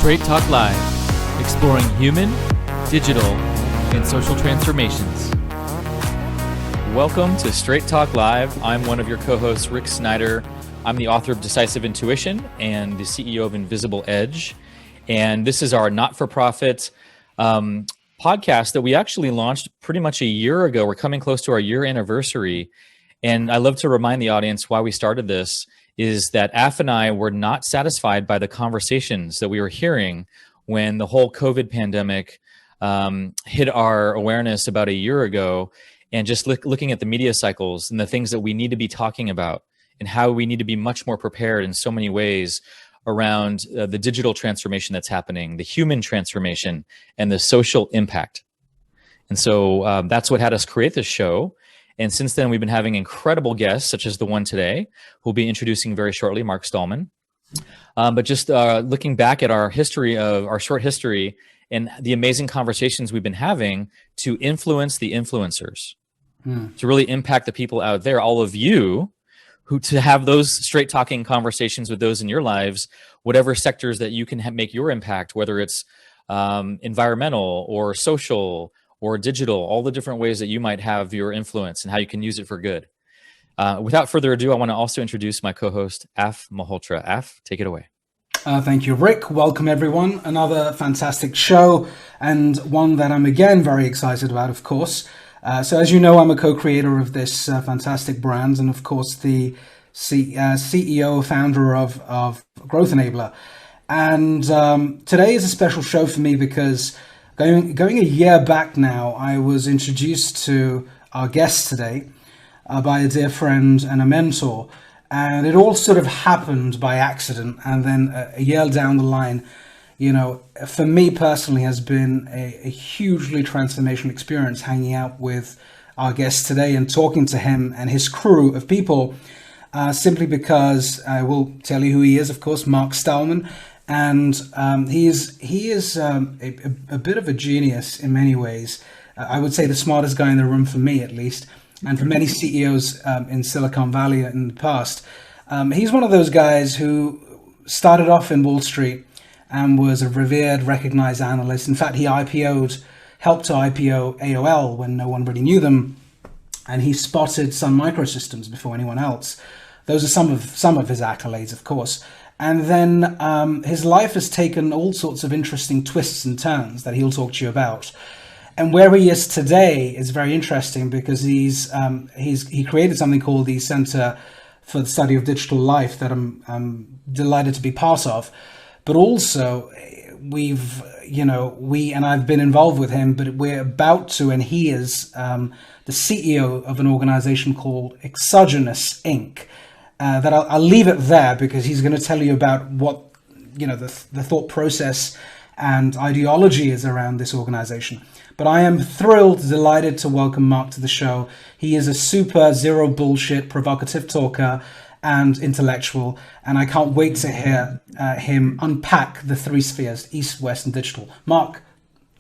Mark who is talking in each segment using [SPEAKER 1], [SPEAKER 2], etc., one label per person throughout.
[SPEAKER 1] Straight Talk Live, exploring human, digital, and social transformations. Welcome to Straight Talk Live. I'm one of your co-hosts, Rick Snyder. I'm the author of Decisive Intuition and the CEO of Invisible Edge. And this is our not-for-profit podcast that we actually launched pretty much a year ago. We're coming close to our year anniversary. And I love to remind the audience why we started this is that Af and I were not satisfied by the conversations that we were hearing when the whole COVID pandemic hit our awareness about a year ago, and just looking at the media cycles and the things that we need to be talking about and how we need to be much more prepared in so many ways around the digital transformation that's happening, the human transformation, and the social impact. And so that's what had us create this show. And since then, we've been having incredible guests, such as the one today, who we'll be introducing very shortly, Mark Stahlman. But just looking back at our short history and the amazing conversations we've been having to influence the influencers, to really impact the people out there, all of you, who to have those straight talking conversations with those in your lives, whatever sectors that you can make your impact, whether it's environmental or social or digital, all the different ways that you might have your influence and how you can use it for good. Without further ado, I want to also introduce my co-host, Af Malhotra. Af, take it away.
[SPEAKER 2] Thank you, Rick. Welcome, everyone. Another fantastic show, and one that I'm again very excited about, of course. So as you know, I'm a co-creator of this fantastic brand, and of course the CEO, founder of Growth Enabler. And today is a special show for me because going a year back now, I was introduced to our guest today by a dear friend and a mentor. And it all sort of happened by accident. And then a year down the line, you know, for me personally has been a hugely transformational experience hanging out with our guest today and talking to him and his crew of people, simply because I will tell you who he is, of course, Mark Stahlman. And he is a bit of a genius in many ways. I would say the smartest guy in the room for me, at least, and for many CEOs in Silicon Valley in the past. He's one of those guys who started off in Wall Street and was a revered, recognized analyst. In fact, he helped to IPO AOL when no one really knew them, and he spotted Sun Microsystems before anyone else. Those are some of his accolades, of course. And then his life has taken all sorts of interesting twists and turns that he'll talk to you about. And where he is today is very interesting because he created something called the Center for the Study of Digital Life that I'm delighted to be part of. But also we and I've been involved with him, but we're about to, and he is the CEO of an organization called Exogenous Inc. That I'll leave it there because he's going to tell you about what, you know, the thought process and ideology is around this organization. But I am thrilled, delighted to welcome Mark to the show. He is a super zero bullshit, provocative talker and intellectual, and I can't wait to hear him unpack the three spheres, East, West, and digital. Mark,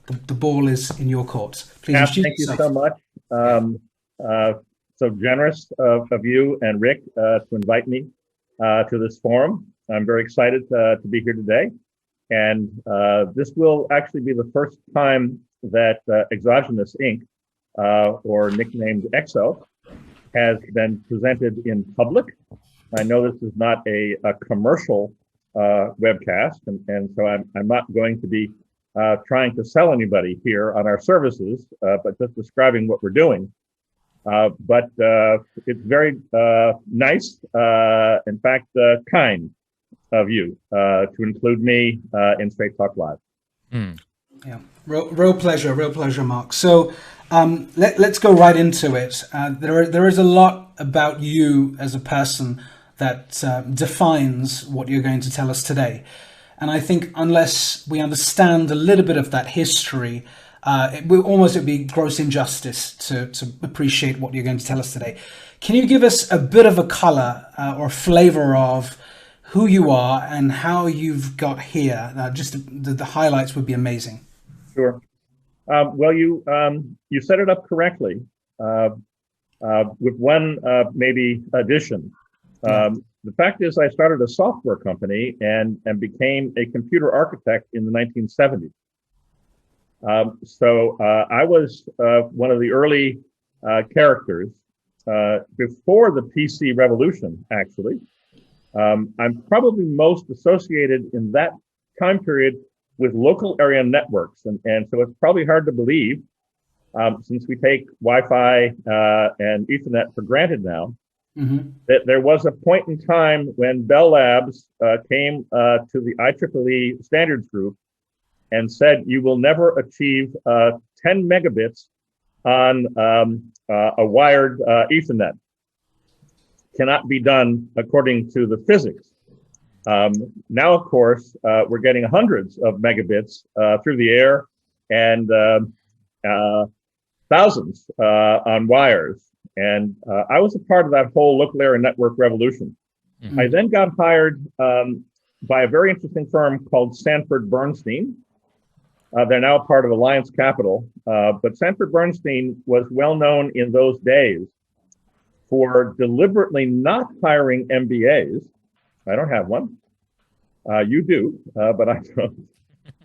[SPEAKER 2] the ball is in your court. Please introduce yourself.
[SPEAKER 3] Thank you so much. So generous of you and Rick to invite me to this forum. I'm very excited to be here today. And this will actually be the first time that Exogenous Inc., or nicknamed EXO, has been presented in public. I know this is not a commercial webcast, and so I'm not going to be trying to sell anybody here on our services, but just describing what we're doing. But it's very nice, in fact, kind of you to include me in Straight Talk Live.
[SPEAKER 2] Yeah, real pleasure, Mark. So let's go right into it. There is a lot about you as a person that defines what you're going to tell us today. And I think unless we understand a little bit of that history, it would be gross injustice to appreciate what you're going to tell us today. Can you give us a bit of a color or flavor of who you are and how you've got here? Just the highlights would be amazing.
[SPEAKER 3] Sure. Well, you set it up correctly with one maybe addition. The fact is, I started a software company and became a computer architect in the 1970s. I was one of the early characters before the PC revolution, actually. I'm probably most associated in that time period with local area networks. And so it's probably hard to believe, since we take Wi-Fi and Ethernet for granted now, that there was a point in time when Bell Labs came to the IEEE standards group and said, you will never achieve 10 megabits on a wired Ethernet. Cannot be done according to the physics. Now, of course, we're getting hundreds of megabits through the air and thousands on wires. And I was a part of that whole local area network revolution. I then got hired by a very interesting firm called Sanford Bernstein. They're now a part of Alliance Capital, but Sanford Bernstein was well known in those days for deliberately not hiring MBAs. I don't have one. You do, but I don't.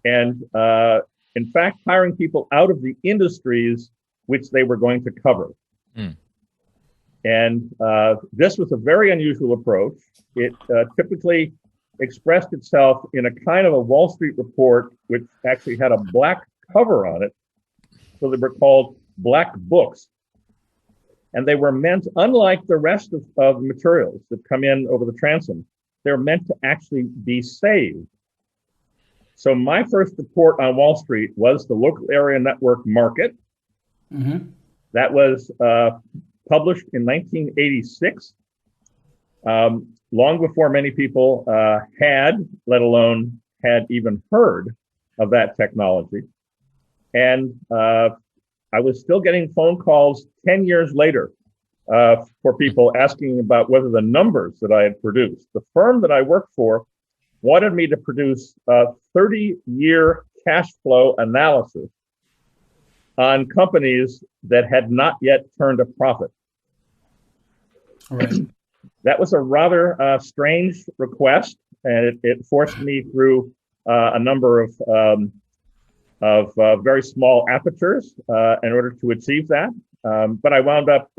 [SPEAKER 3] And in fact, hiring people out of the industries which they were going to cover. And this was a very unusual approach. It typically expressed itself in a kind of a Wall Street report, which actually had a black cover on it. So they were called black books. And they were meant, unlike the rest of materials that come in over the transom, they're meant to actually be saved. So my first report on Wall Street was the local area network market. That was published in 1986. Long before many people had, let alone had even heard of that technology. And I was still getting phone calls 10 years later for people asking about whether the numbers that I had produced. The firm that I worked for wanted me to produce a 30-year cash flow analysis on companies that had not yet turned a profit.
[SPEAKER 2] Right.
[SPEAKER 3] That was a rather strange request, and it forced me through a number of very small apertures in order to achieve that. But I wound up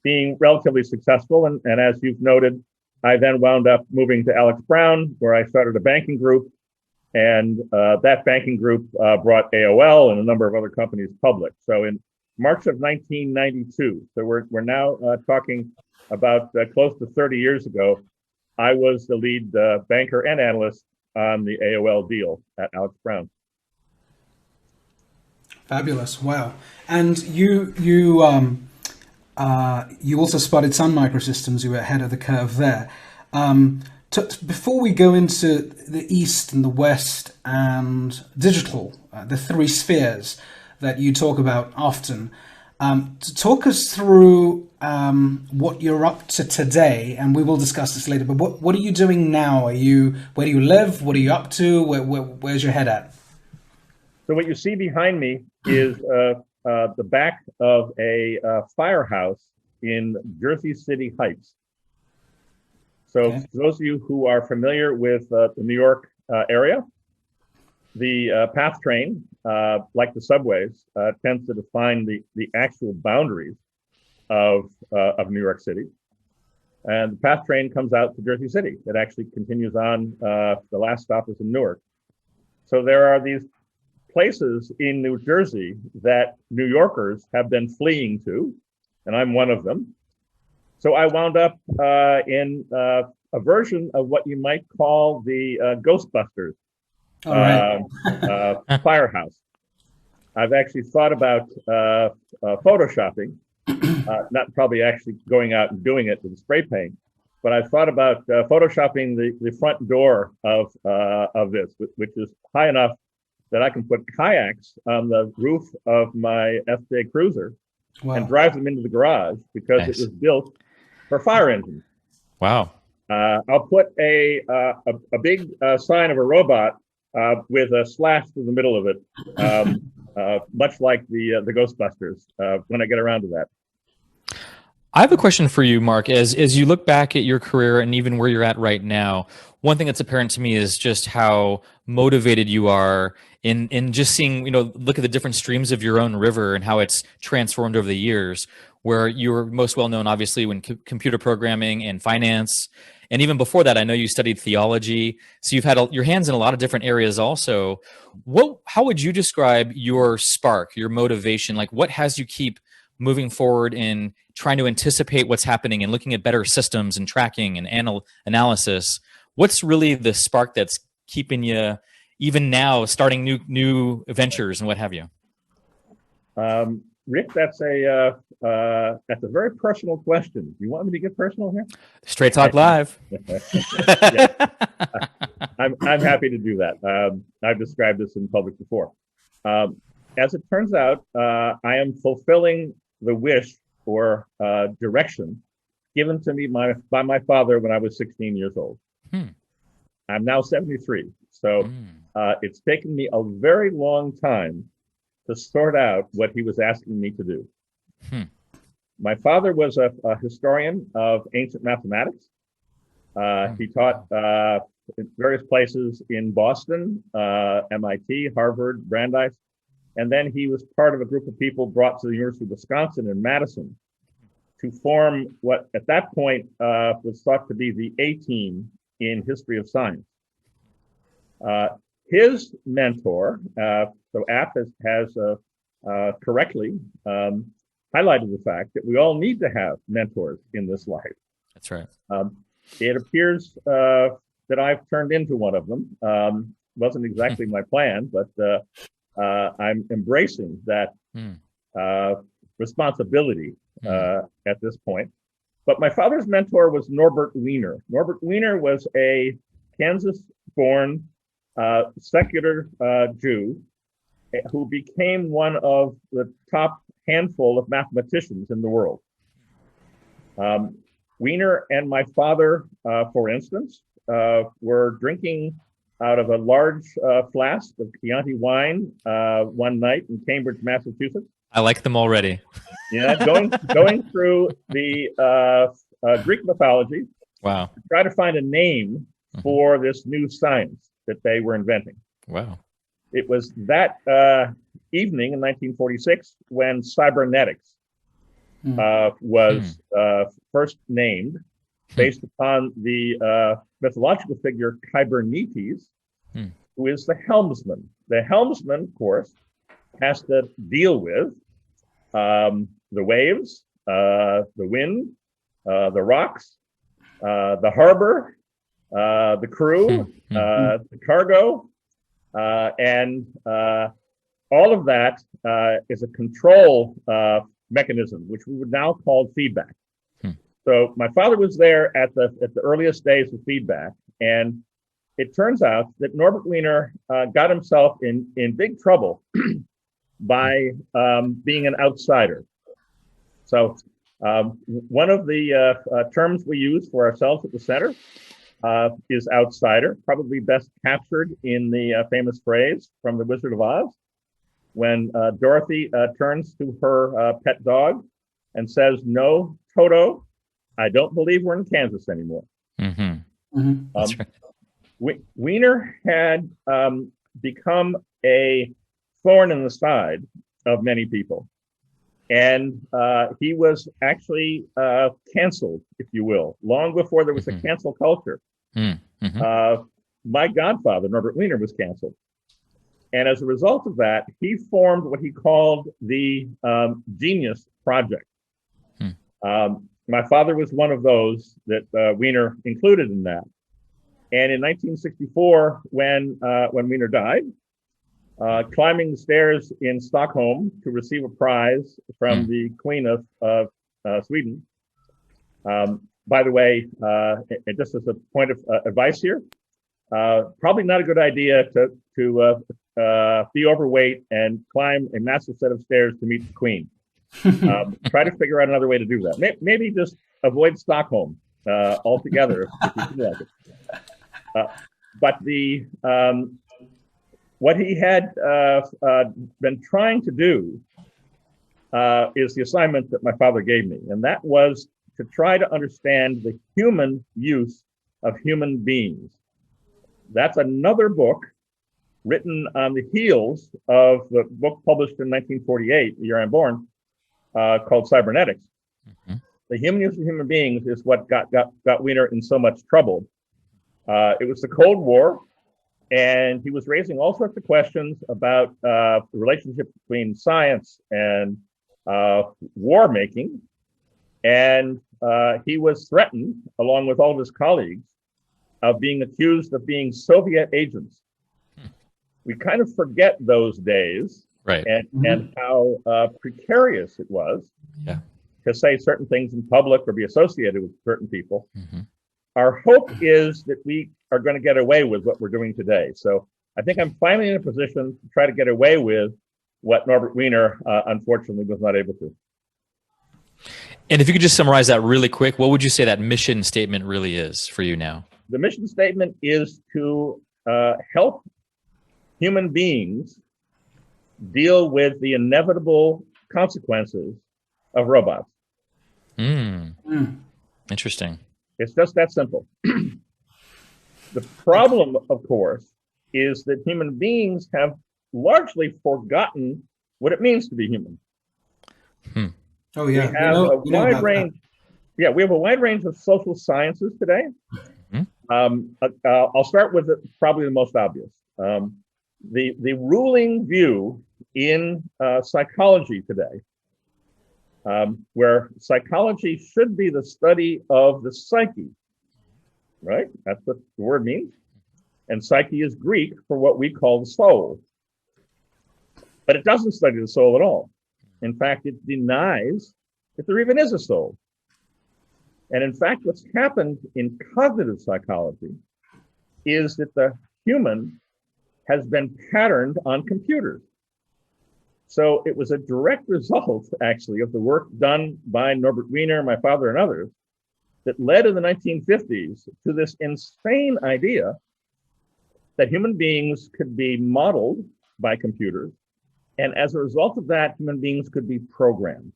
[SPEAKER 3] being relatively successful, and as you've noted, I then wound up moving to Alex Brown, where I started a banking group, and that banking group brought AOL and a number of other companies public. So in March of 1992, so we're now talking about close to 30 years ago, I was the lead banker and analyst on the AOL deal at Alex Brown.
[SPEAKER 2] Fabulous! Wow. And you also spotted Sun Microsystems. You were ahead of the curve there. Before we go into the East and the West and digital, the three spheres that you talk about often, to talk us through what you're up to today, and we will discuss this later. But what are you doing now? Where do you live? What are you up to? Where's your head at?
[SPEAKER 3] So what you see behind me is the back of a firehouse in Jersey City Heights. So okay. For those of you who are familiar with the New York area, the PATH train, like the subways, tends to define the actual boundaries of New York City. And the PATH train comes out to Jersey City. It actually continues on. The last stop is in Newark. So there are these places in New Jersey that New Yorkers have been fleeing to, and I'm one of them. So I wound up in a version of what you might call the Ghostbusters firehouse. I've actually thought about photoshopping, not probably actually going out and doing it with spray paint, but I've thought about photoshopping the front door of this, which is high enough that I can put kayaks on the roof of my FJ Cruiser. Wow. And drive them into the garage because nice. It was built for fire engines.
[SPEAKER 1] Wow.
[SPEAKER 3] I'll put a big sign of a robot with a slash through the middle of it, much like the Ghostbusters when I get around to that.
[SPEAKER 1] I have a question for you, Mark. As you look back at your career and even where you're at right now, one thing that's apparent to me is just how motivated you are in just seeing, look at the different streams of your own river and how it's transformed over the years. Where you were most well known, obviously, when computer programming and finance, and even before that, I know you studied theology. So you've had your hands in a lot of different areas. Also, how would you describe your spark, your motivation? Like, what has you keep moving forward in trying to anticipate what's happening and looking at better systems and tracking and analysis? What's really the spark that's keeping you even now starting new ventures and what have you?
[SPEAKER 3] Rick, that's a very personal question. You want me to get personal here?
[SPEAKER 1] Straight Talk Live.
[SPEAKER 3] Yeah, I'm happy to do that. I've described this in public before. As it turns out, I am fulfilling the wish or direction given to me by my father when I was 16 years old. I'm now 73. So it's taken me a very long time to sort out what he was asking me to do. My father was a historian of ancient mathematics. He taught in various places in Boston, MIT, Harvard, Brandeis. And then he was part of a group of people brought to the University of Wisconsin in Madison to form what at that point was thought to be the A team in history of science. His mentor, so App has correctly highlighted the fact that we all need to have mentors in this life.
[SPEAKER 1] That's right.
[SPEAKER 3] It appears that I've turned into one of them. Wasn't exactly my plan, but I'm embracing that responsibility at this point. But my father's mentor was Norbert Wiener. Norbert Wiener was a Kansas-born secular Jew who became one of the top handful of mathematicians in the world. Wiener and my father, for instance, were drinking out of a large flask of Chianti wine one night in Cambridge, Massachusetts.
[SPEAKER 1] I like them already.
[SPEAKER 3] Yeah, going through the Greek mythology.
[SPEAKER 1] Wow.
[SPEAKER 3] To try to find a name for this new science that they were inventing.
[SPEAKER 1] Wow.
[SPEAKER 3] It was that evening in 1946 when cybernetics was first named based upon the mythological figure Kybernetes, who is the helmsman. The helmsman, of course, has to deal with the waves, the wind, the rocks, the harbor, the crew, the cargo, and all of that is a control mechanism, which we would now call feedback. So my father was there at the earliest days of feedback, and it turns out that Norbert Wiener got himself in big trouble by being an outsider. So one of the terms we use for ourselves at the center is outsider, probably best captured in the famous phrase from The Wizard of Oz, when Dorothy turns to her pet dog and says, "No, Toto, I don't believe we're in Kansas anymore."
[SPEAKER 1] That's right.
[SPEAKER 3] Wiener had become a thorn in the side of many people. And he was actually canceled, if you will, long before there was a cancel culture. My godfather, Norbert Wiener, was canceled. And as a result of that, he formed what he called the Genius Project. My father was one of those that Wiener included in that. And in 1964, when Wiener died, climbing the stairs in Stockholm to receive a prize from the Queen of Sweden. By the way, just as a point of advice here, probably not a good idea to be overweight and climb a massive set of stairs to meet the Queen. Try to figure out another way to do that. Maybe just avoid Stockholm altogether if you feel like it. But what he had been trying to do is the assignment that my father gave me. And that was to try to understand the human use of human beings. That's another book written on the heels of the book published in 1948, the year I'm born, called Cybernetics. Mm-hmm. The human use of human beings is what got Wiener in so much trouble. It was the Cold War, and he was raising all sorts of questions about the relationship between science and war making. And he was threatened, along with all of his colleagues, of being accused of being Soviet agents. We kind of forget those days,
[SPEAKER 1] right?
[SPEAKER 3] And how precarious it was to say certain things in public or be associated with certain people. Mm-hmm. Our hope is that we are going to get away with what we're doing today. So I think I'm finally in a position to try to get away with what Norbert Wiener, unfortunately, was not able to.
[SPEAKER 1] And if you could just summarize that really quick, what would you say that mission statement really is for you now?
[SPEAKER 3] The mission statement is to help human beings deal with the inevitable consequences of robots.
[SPEAKER 1] Interesting.
[SPEAKER 3] It's just that simple. The problem, of course, is that human beings have largely forgotten what it means to be human.
[SPEAKER 2] Oh yeah,
[SPEAKER 3] we have a wide range. Yeah, we have a wide range of social sciences today. I'll start with probably the most obvious. The ruling view in psychology today, where psychology should be the study of the psyche, right? That's what the word means. And psyche is Greek for what we call the soul. But it doesn't study the soul at all. In fact, it denies that there even is a soul. And in fact, what's happened in cognitive psychology is that the human has been patterned on computers. So it was a direct result, actually, of the work done by Norbert Wiener, my father, and others that led in the 1950s to this insane idea that human beings could be modeled by computers. And as a result of that, human beings could be programmed.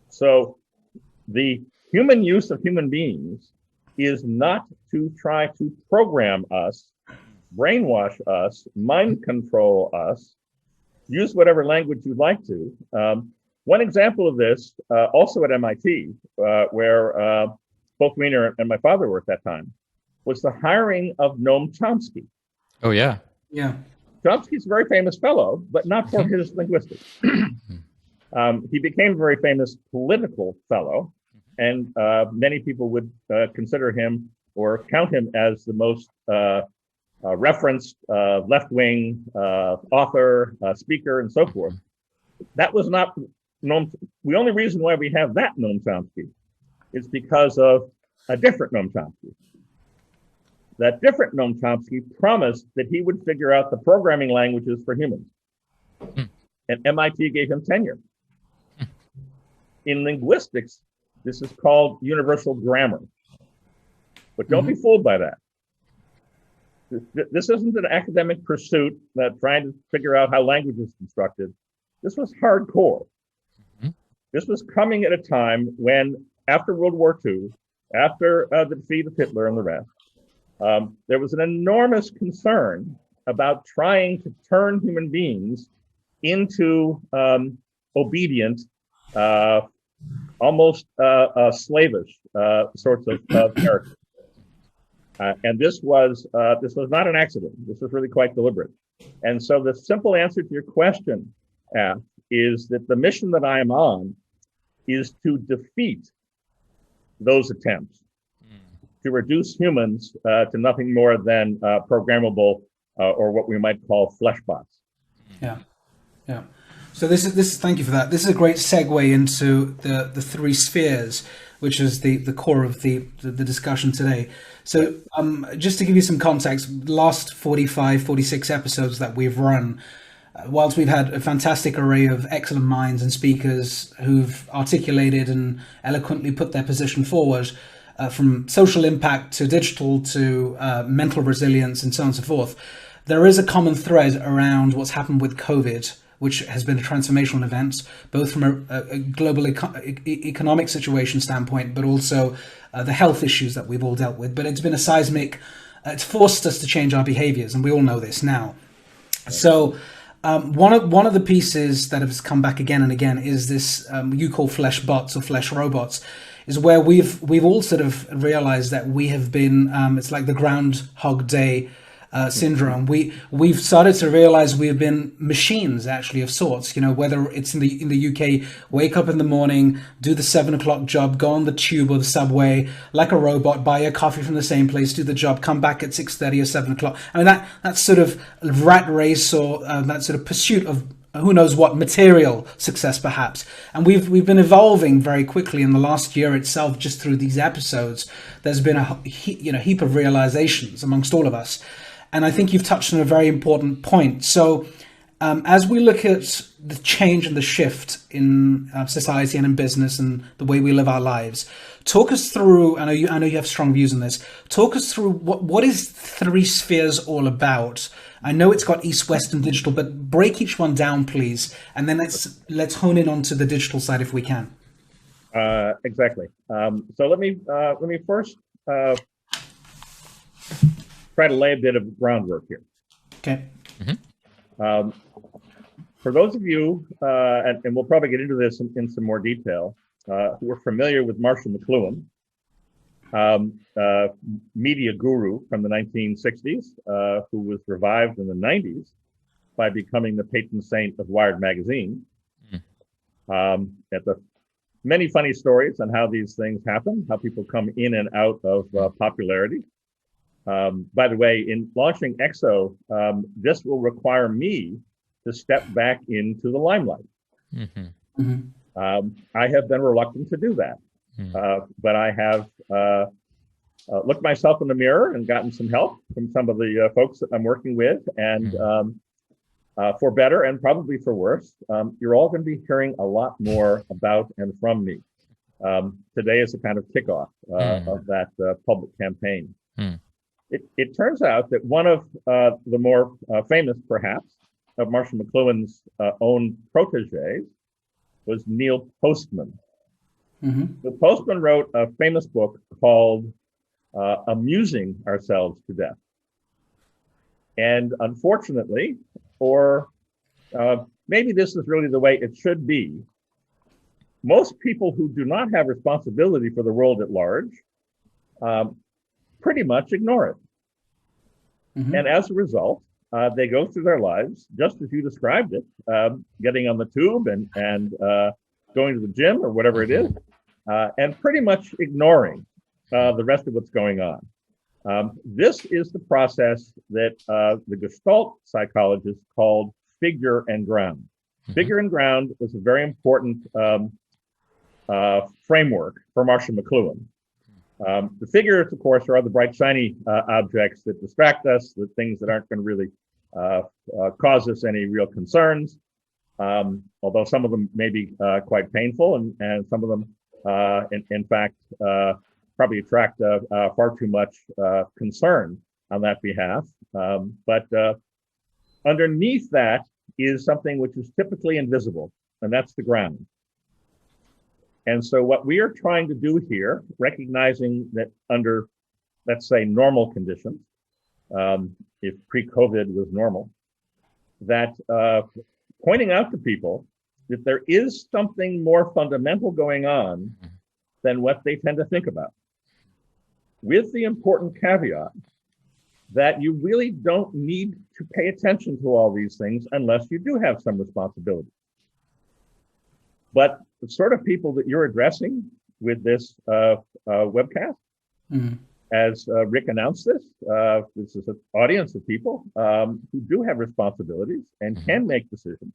[SPEAKER 3] So the human use of human beings is not to try to program us, brainwash us, mind control us, use whatever language you'd like to. One example of this, also at MIT, where both Wiener and my father were at that time, was the hiring of Noam Chomsky.
[SPEAKER 1] Oh, yeah.
[SPEAKER 2] Yeah.
[SPEAKER 3] Chomsky's a very famous fellow, but not for his linguistics. He became a very famous political fellow, and many people would consider him or count him as the most referenced left-wing author, speaker, and so forth. That was not Noam. The only reason why we have that Noam Chomsky is because of a different Noam Chomsky. That different Noam Chomsky promised that he would figure out the programming languages for humans. And MIT gave him tenure. In linguistics, this is called universal grammar. But don't be fooled by that. This isn't an academic pursuit that trying to figure out how language is constructed. This was hardcore. This was coming at a time when, after World War II, after the defeat of Hitler and the rest, there was an enormous concern about trying to turn human beings into obedient, almost slavish sorts of characters. And this was not an accident. This was really quite deliberate. And so the simple answer to your question, is that the mission that I am on is to defeat those attempts to reduce humans to nothing more than programmable or what we might call flesh bots.
[SPEAKER 2] Yeah, yeah. So this is thank you for that. This is a great segue into the three spheres, which is the core of the discussion today. So just to give you some context, the last 45, 46 episodes that we've run, whilst we've had a fantastic array of excellent minds and speakers who've articulated and eloquently put their position forward, from social impact to digital to mental resilience and so on and so forth, there is a common thread around what's happened with COVID which has been a transformational event, both from a global economic situation standpoint, but also the health issues that we've all dealt with. But it's been a seismic, it's forced us to change our behaviors, and we all know this now. So one of the pieces that has come back again and again is this you call flesh bots or flesh robots, is where we've all sort of realized that we have been it's like the Groundhog Day syndrome. We've started to realize we've been machines actually of sorts. Whether it's in the UK, wake up in the morning, do the 7 o'clock job, go on the tube or the subway like a robot, buy a coffee from the same place, do the job, come back at 6:30 or 7 o'clock. I mean that sort of rat race or that sort of pursuit of who knows what material success perhaps. And we've been evolving very quickly in the last year itself. Just through these episodes, there's been a heap of realizations amongst all of us. And I think you've touched on a very important point. So as we look at the change and the shift in society and in business and the way we live our lives, talk us through, I know you have strong views on this, talk us through what is Three Spheres all about? I know it's got East, West and digital, but break each one down, please. And then let's hone in onto the digital side if we can.
[SPEAKER 3] Exactly. So let me first try to lay a bit of groundwork here.
[SPEAKER 2] Okay.
[SPEAKER 3] Mm-hmm. For those of you, and we'll probably get into this in some more detail, who are familiar with Marshall McLuhan, media guru from the 1960s, who was revived in the 90s by becoming the patron saint of Wired magazine. At the many funny stories on how these things happen, how people come in and out of popularity. By the way, in launching EXO, this will require me to step back into the limelight.
[SPEAKER 1] Mm-hmm.
[SPEAKER 2] Mm-hmm.
[SPEAKER 3] I have been reluctant to do that, but I have looked myself in the mirror and gotten some help from some of the folks that I'm working with, and for better and probably for worse, you're all going to be hearing a lot more about and from me. Today is a kind of kickoff of that public campaign. It turns out that one of the more famous, perhaps, of Marshall McLuhan's own proteges was Neil Postman.
[SPEAKER 2] Mm-hmm.
[SPEAKER 3] The Postman wrote a famous book called Amusing Ourselves to Death. And unfortunately, or maybe this is really the way it should be, most people who do not have responsibility for the world at large pretty much ignore it. Mm-hmm. And as a result, they go through their lives, just as you described it, getting on the tube and going to the gym or whatever it is, and pretty much ignoring the rest of what's going on. This is the process that the Gestalt psychologists called figure and ground. Mm-hmm. Figure and ground was a very important framework for Marshall McLuhan. The figures, of course, are the bright, shiny objects that distract us, the things that aren't going to really cause us any real concerns, although some of them may be quite painful, and some of them, in fact, probably attract far too much concern on that behalf. But underneath that is something which is typically invisible, and that's the ground. And so what we are trying to do here, recognizing that under, let's say, normal conditions, if pre-COVID was normal, that pointing out to people that there is something more fundamental going on than what they tend to think about, with the important caveat that you really don't need to pay attention to all these things unless you do have some responsibility. But the sort of people that you're addressing with this webcast, as Rick announced this is an audience of people who do have responsibilities and can make decisions.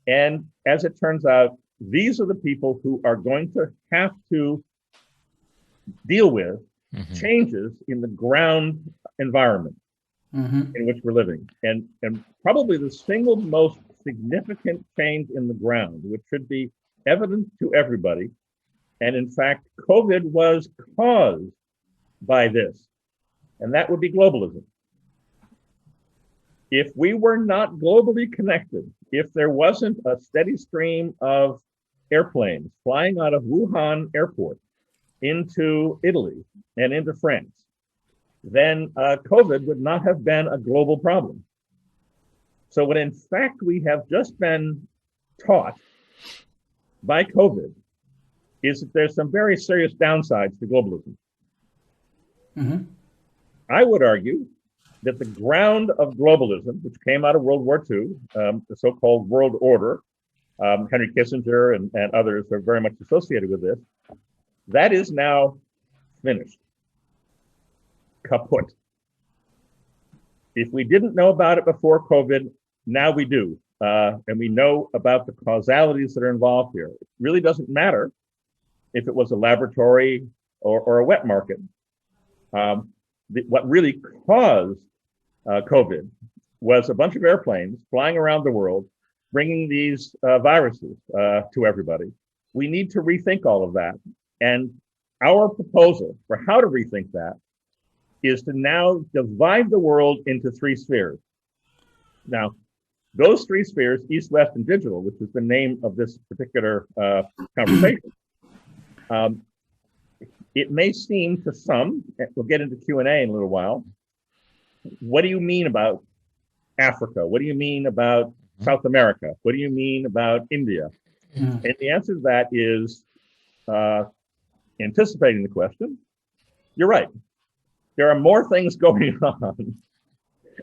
[SPEAKER 3] And as it turns out, these are the people who are going to have to deal with changes in the ground environment in which we're living. And probably the single most significant change in the ground, which should be evident to everybody, and in fact, COVID was caused by this, and that would be globalism. If we were not globally connected, if there wasn't a steady stream of airplanes flying out of Wuhan airport into Italy and into France, then COVID would not have been a global problem. So what in fact we have just been taught by COVID is that there's some very serious downsides to globalism.
[SPEAKER 2] Mm-hmm.
[SPEAKER 3] I would argue that the ground of globalism, which came out of World War II, the so-called world order, Henry Kissinger and others are very much associated with this, that is now finished, kaput. If we didn't know about it before COVID, now we do. And we know about the causalities that are involved here. It really doesn't matter if it was a laboratory or a wet market. What really caused COVID was a bunch of airplanes flying around the world, bringing these viruses to everybody. We need to rethink all of that. And our proposal for how to rethink that is to now divide the world into three spheres. Now, those three spheres, East, West, and Digital, which is the name of this particular conversation, it may seem to some, we'll get into Q&A in a little while, what do you mean about Africa? What do you mean about South America? What do you mean about India?
[SPEAKER 2] Mm.
[SPEAKER 3] And the answer to that is, anticipating the question, you're right. There are more things going on,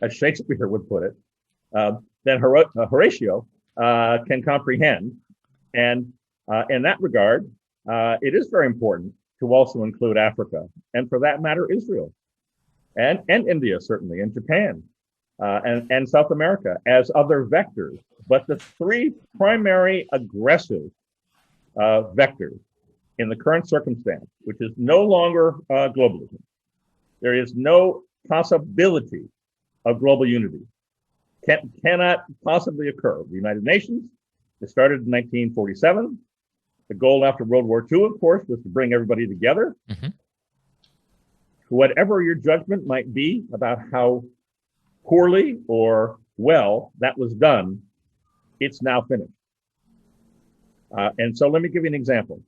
[SPEAKER 3] as Shakespeare would put it, than Horatio can comprehend. And in that regard, it is very important to also include Africa, and for that matter, Israel, and India, certainly, and Japan, and South America as other vectors. But the three primary aggressive vectors in the current circumstance, which is no longer globalism, there is no possibility of global unity, cannot possibly occur. The United Nations, it started in 1947. The goal after World War II, of course, was to bring everybody together.
[SPEAKER 1] Mm-hmm.
[SPEAKER 3] Whatever your judgment might be about how poorly or well that was done, it's now finished. And so let me give you an example.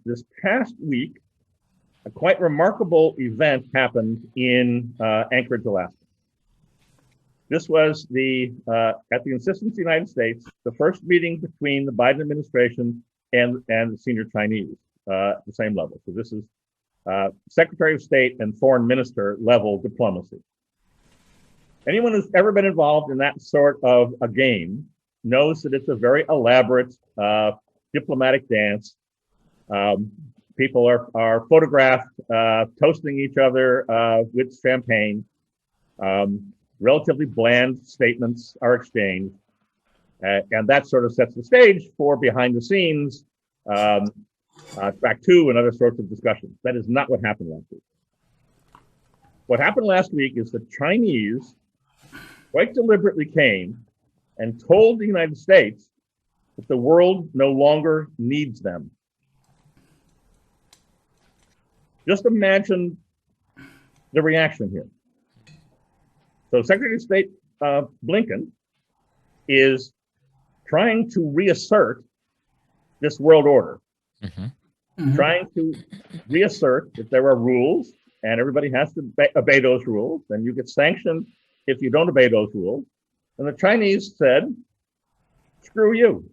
[SPEAKER 3] This past week, a quite remarkable event happened in Anchorage, Alaska. This was at the insistence of the United States, the first meeting between the Biden administration and the senior Chinese at the same level. So this is Secretary of State and Foreign Minister level diplomacy. Anyone who's ever been involved in that sort of a game knows that it's a very elaborate diplomatic dance. People are photographed toasting each other with champagne. Relatively bland statements are exchanged. And that sort of sets the stage for behind the scenes, track two and other sorts of discussions. That is not what happened last week. What happened last week is the Chinese quite deliberately came and told the United States that the world no longer needs them. Just imagine the reaction here. So Secretary of State Blinken is trying to reassert this world order, trying to reassert that there are rules and everybody has to obey those rules, and you get sanctioned if you don't obey those rules. And the Chinese said, screw you.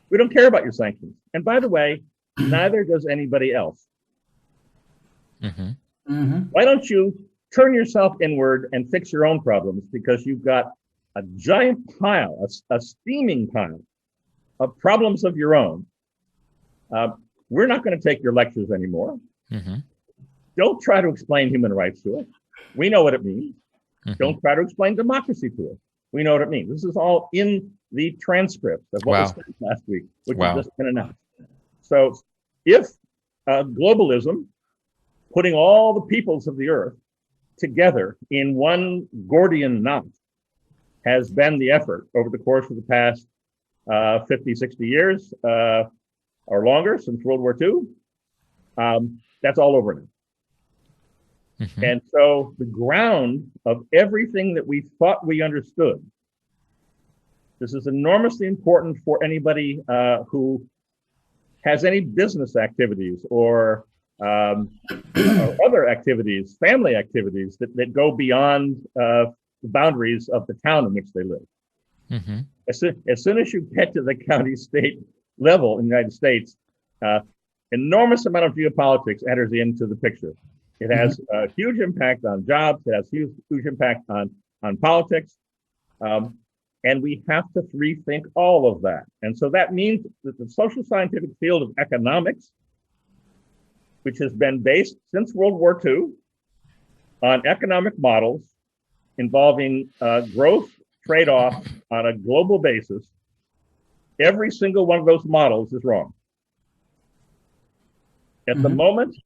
[SPEAKER 3] We don't care about your sanctions. And by the way, neither does anybody else. Why don't you turn yourself inward and fix your own problems, because you've got a giant pile, a steaming pile of problems of your own. We're not going to take your lectures anymore. Don't try to explain human rights to us. We know what it means. Don't try to explain democracy to us. We know what it means. This is all in the transcript of what was said last week, which has just been announced. So if globalism, putting all the peoples of the earth together in one Gordian knot, has been the effort over the course of the past 50, 60 years or longer, since World War II, that's all over now. And so the ground of everything that we thought we understood, this is enormously important for anybody who has any business activities or other activities, family activities that go beyond the boundaries of the town in which they live. As soon as you get to the county state level in the United States, enormous amount of geopolitics enters into the picture. It has a huge impact on jobs. It has huge impact on politics. And we have to rethink all of that. And so that means that the social scientific field of economics, which has been based since World War II on economic models involving growth trade-off on a global basis, every single one of those models is wrong. At the moment,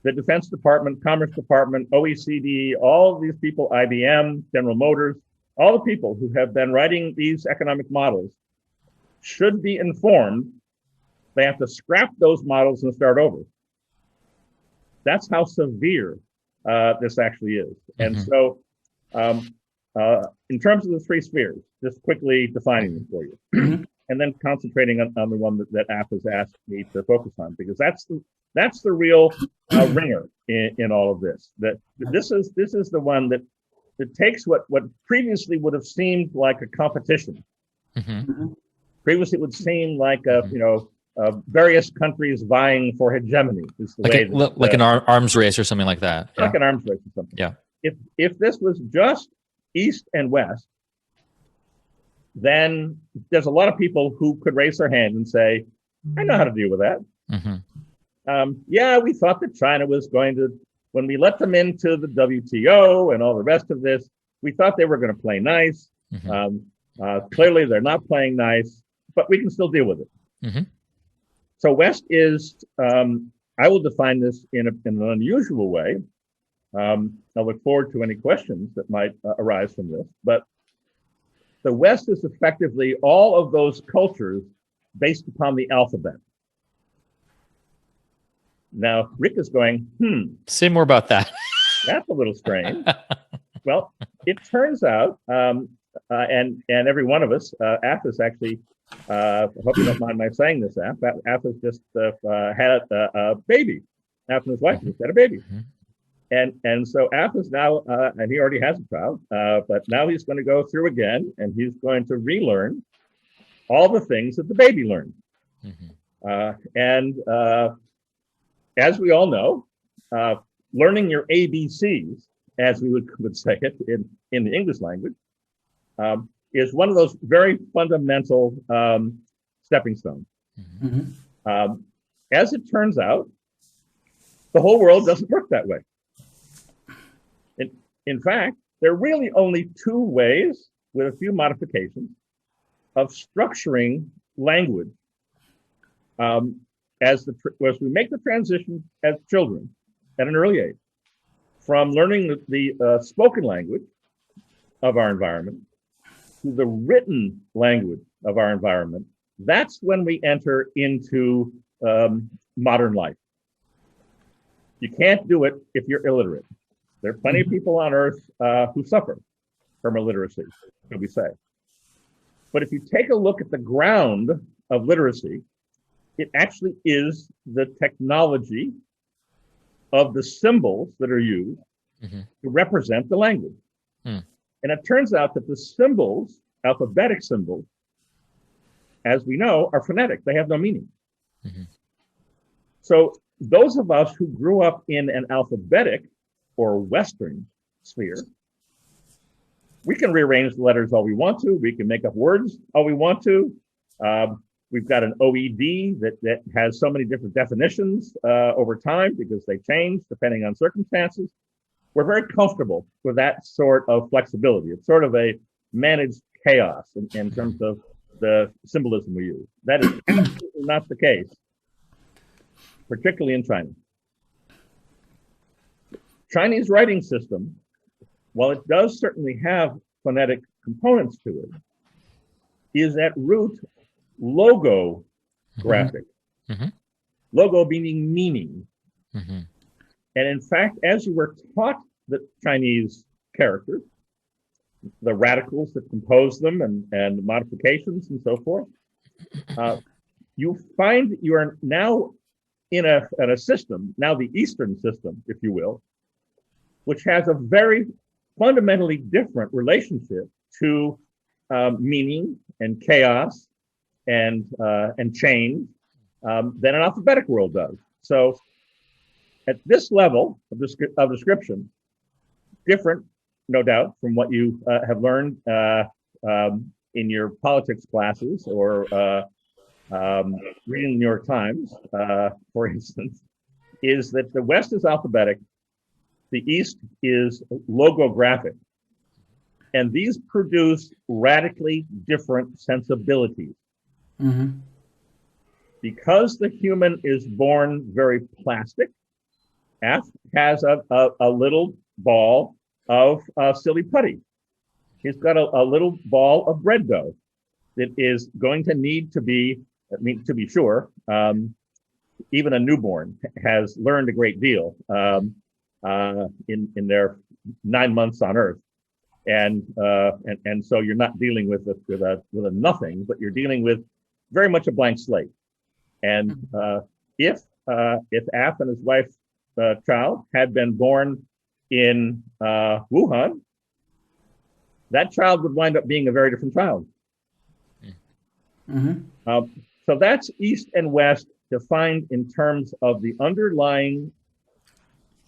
[SPEAKER 3] the Defense Department, Commerce Department, OECD, all of these people, IBM, General Motors, all the people who have been writing these economic models should be informed they have to scrap those models and start over. That's how severe this actually is. And so in terms of the three spheres, just quickly defining them for you, and then concentrating on the one that App has asked me to focus on, because that's the real ringer in all of this. That this is the one that takes what previously would have seemed like a competition. Previously, it would seem like various countries vying for hegemony. Is the way
[SPEAKER 1] an arms race or something like that.
[SPEAKER 3] Like an arms race or something.
[SPEAKER 1] Yeah.
[SPEAKER 3] If this was just East and West, then there's a lot of people who could raise their hand and say, I know how to deal with that. Yeah, we thought that China was going to, when we let them into the WTO and all the rest of this, we thought they were going to play nice. Clearly, they're not playing nice, but we can still deal with it. So West is, I will define this in an unusual way. I look forward to any questions that might arise from this, but the West is effectively all of those cultures based upon the alphabet. Now, Rick is going,
[SPEAKER 1] Say more about that.
[SPEAKER 3] That's a little strange. Well, it turns out, and every one of us, Af is actually, I hope you don't mind my saying this, Af has just had a baby. Af and his wife just had a baby. And so Af is now, and he already has a child, but now he's going to go through again, and he's going to relearn all the things that the baby learned. As we all know, learning your ABCs, as we would say it in the English language, is one of those very fundamental stepping stones. As it turns out, the whole world doesn't work that way. In fact, there are really only two ways, with a few modifications, of structuring language as we make the transition as children at an early age from learning the spoken language of our environment to the written language of our environment. That's when we enter into modern life. You can't do it if you're illiterate. There are plenty of people on Earth who suffer from illiteracy, shall we say. But if you take a look at the ground of literacy, it actually is the technology of the symbols that are used to represent the language. And it turns out that the symbols, alphabetic symbols, as we know, are phonetic. They have no meaning. So those of us who grew up in an alphabetic or Western sphere, we can rearrange the letters all we want to. We can make up words all we want to. We've got an OED that has so many different definitions over time because they change depending on circumstances. We're very comfortable with that sort of flexibility. It's sort of a managed chaos in terms of the symbolism we use. That is absolutely not the case, particularly in China. Chinese writing system, while it does certainly have phonetic components to it, is at root logographic. Logo meaning meaning. And in fact, as you were taught the Chinese characters, the radicals that compose them and modifications and so forth, you find you are now in a system, now the Eastern system, if you will, which has a very fundamentally different relationship to meaning and chaos and change than an alphabetic world does. So at this level of description, different, no doubt, from what you have learned in your politics classes or reading the New York Times, for instance, is that the West is alphabetic, the East is logographic, and these produce radically different sensibilities.
[SPEAKER 2] Mm-hmm.
[SPEAKER 3] Because the human is born very plastic, F has a little ball of silly putty. He's got a little ball of bread dough that is going to need to be, to be sure, even a newborn has learned a great deal in their 9 months on Earth, and so you're not dealing with a nothing, but you're dealing with very much a blank slate. And if Af and his wife child had been born in Wuhan, that child would wind up being a very different child.
[SPEAKER 2] Mm-hmm.
[SPEAKER 3] So that's East and West defined in terms of the underlying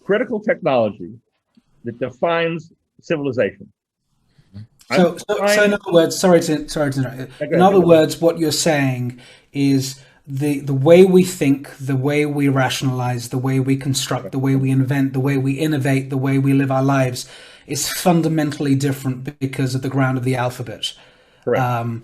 [SPEAKER 3] critical technology that defines civilization.
[SPEAKER 2] So in other words, sorry to interrupt. In other words, what you're saying is the way we think, the way we rationalize, the way we construct, the way we invent, the way we innovate, the way we live our lives is fundamentally different because of the ground of the alphabet.
[SPEAKER 3] Correct.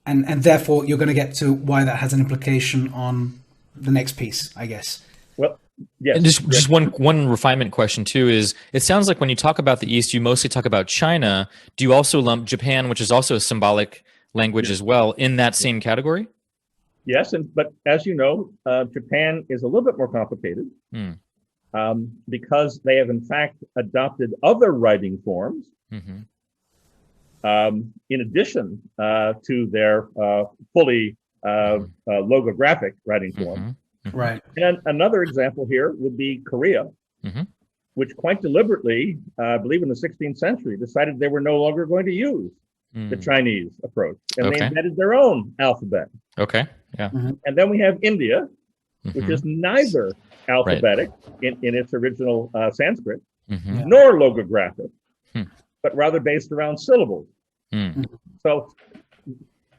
[SPEAKER 2] And therefore you're going to get to why that has an implication on the next piece, I guess.
[SPEAKER 3] Well, yes.
[SPEAKER 1] And just one refinement question too is, it sounds like when you talk about the East, you mostly talk about China. Do you also lump Japan, which is also a symbolic language as well, in that same category?
[SPEAKER 3] Yes, but as you know, Japan is a little bit more complicated because they have in fact adopted other writing forms in addition to their fully logographic writing form.
[SPEAKER 2] Right.
[SPEAKER 3] And another example here would be Korea, which quite deliberately, I believe in the 16th century, decided they were no longer going to use the Chinese approach, and they invented their own alphabet.
[SPEAKER 1] Okay. Yeah.
[SPEAKER 3] And then we have India, which is neither alphabetic in its original Sanskrit, nor logographic, but rather based around syllables. So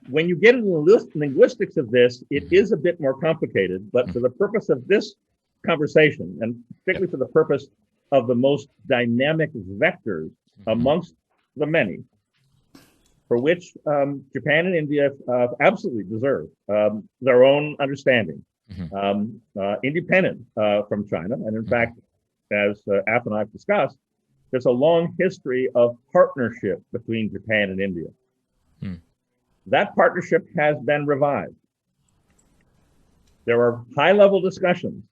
[SPEAKER 3] when you get into the linguistics of this, it is a bit more complicated, but for the purpose of this conversation, and particularly for the purpose of the most dynamic vectors amongst the many, for which Japan and India absolutely deserve their own understanding, independent from China. And in fact, as Af and I have discussed, there's a long history of partnership between Japan and India. That partnership has been revived. There are high-level discussions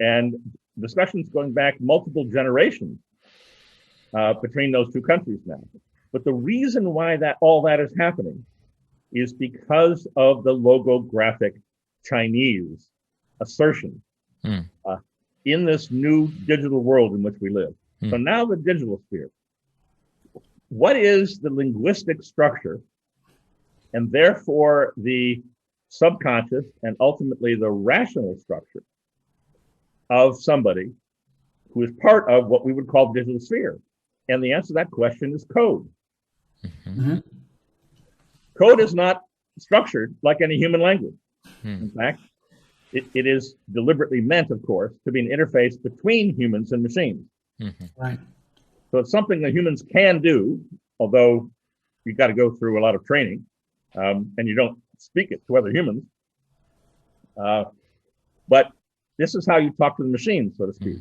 [SPEAKER 3] and discussions going back multiple generations between those two countries now. But the reason why all that is happening is because of the logographic Chinese assertion in this new digital world in which we live. So now the digital sphere. What is the linguistic structure and therefore the subconscious and ultimately the rational structure of somebody who is part of what we would call the digital sphere? And the answer to that question is code. Code is not structured like any human language. In fact, it is deliberately meant, of course, to be an interface between humans and machines.
[SPEAKER 2] Right.
[SPEAKER 3] So it's something that humans can do, although you've got to go through a lot of training, and you don't speak it to other humans. But this is how you talk to the machine, so to speak.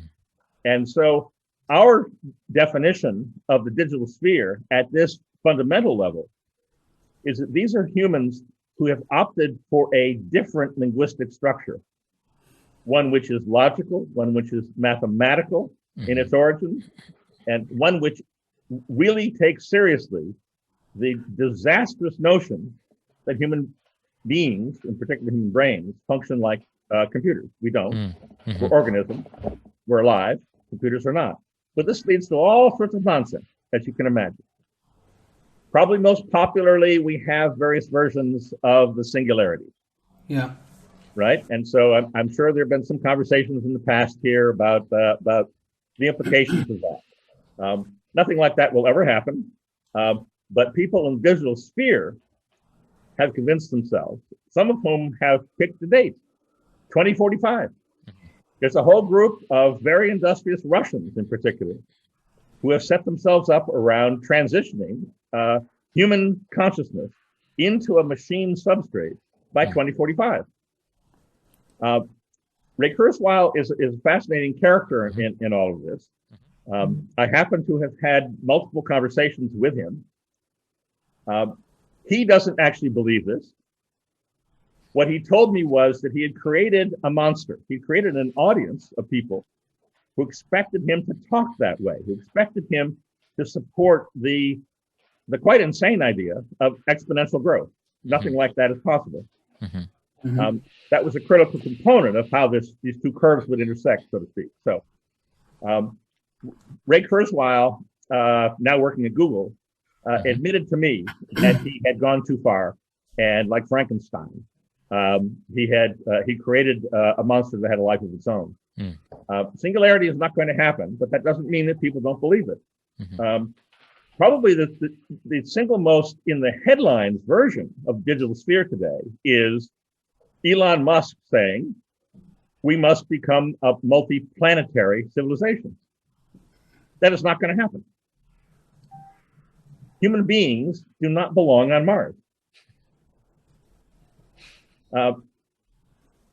[SPEAKER 3] And so our definition of the digital sphere at this fundamental level is that these are humans who have opted for a different linguistic structure. one which is logical, one which is mathematical in its origins, and one which really takes seriously the disastrous notion that human beings, in particular human brains, function like computers. We don't. We're organisms. We're alive. Computers are not. But this leads to all sorts of nonsense, as you can imagine. Probably most popularly, we have various versions of the singularity.
[SPEAKER 2] Yeah.
[SPEAKER 3] Right. And so I'm sure there have been some conversations in the past here about the implications of that. Nothing like that will ever happen. But people in the digital sphere have convinced themselves, some of whom have picked the date, 2045. There's a whole group of very industrious Russians in particular who have set themselves up around transitioning human consciousness into a machine substrate by 2045. Ray Kurzweil is a fascinating character in all of this. I happen to have had multiple conversations with him. He doesn't actually believe this. What he told me was that he had created a monster. He created an audience of people who expected him to talk that way, who expected him to support the quite insane idea of exponential growth. Nothing like that is possible. That was a critical component of how these two curves would intersect, so to speak. So Ray Kurzweil, now working at Google, admitted to me that he had gone too far, and like Frankenstein, he created a monster that had a life of its own. Singularity is not going to happen, but that doesn't mean that people don't believe it. Probably the single most in the headlines version of digital sphere today is Elon Musk saying we must become a multi-planetary civilization. That is not going to happen. Human beings do not belong on Mars.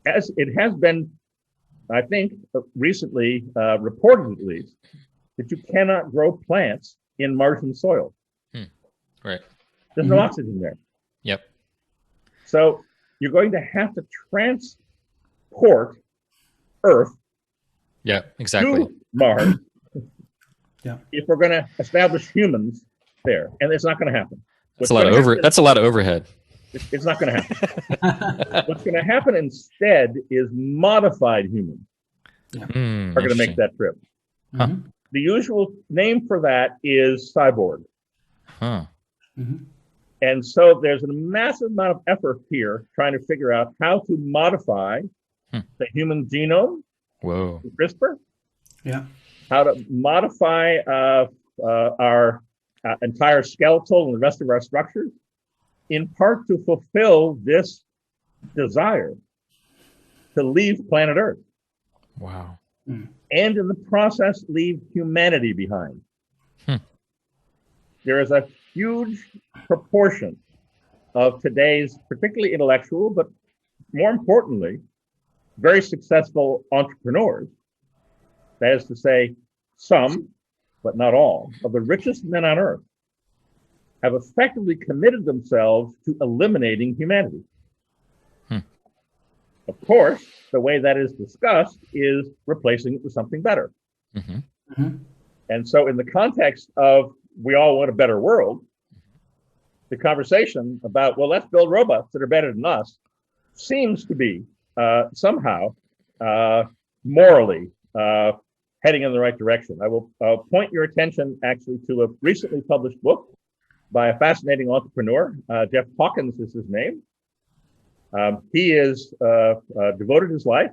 [SPEAKER 3] As it has been, I think, recently reported at least, that you cannot grow plants in Martian soil.
[SPEAKER 1] Right.
[SPEAKER 3] There's no oxygen there.
[SPEAKER 1] Yep.
[SPEAKER 3] So you're going to have to transport Earth
[SPEAKER 1] exactly.
[SPEAKER 3] to Mars
[SPEAKER 2] Yeah.
[SPEAKER 3] if we're going to establish humans there. And it's not going to happen.
[SPEAKER 1] That's a lot of overhead.
[SPEAKER 3] It's not going to happen. What's going to happen instead is modified humans are going to make that trip. The usual name for that is cyborg. And so there's a massive amount of effort here trying to figure out how to modify the human genome, CRISPR, how to modify our entire skeletal and the rest of our structures, in part to fulfill this desire to leave planet Earth.
[SPEAKER 1] Wow.
[SPEAKER 3] And in the process, leave humanity behind. There is a huge proportion of today's, particularly intellectual, but more importantly, very successful entrepreneurs. That is to say, some, but not all, of the richest men on Earth have effectively committed themselves to eliminating humanity. Of course, the way that is discussed is replacing it with something better. And so in the context of we all want a better world, the conversation about, well, let's build robots that are better than us seems to be somehow morally heading in the right direction. I will point your attention actually to a recently published book by a fascinating entrepreneur. Jeff Hawkins is his name. He is devoted his life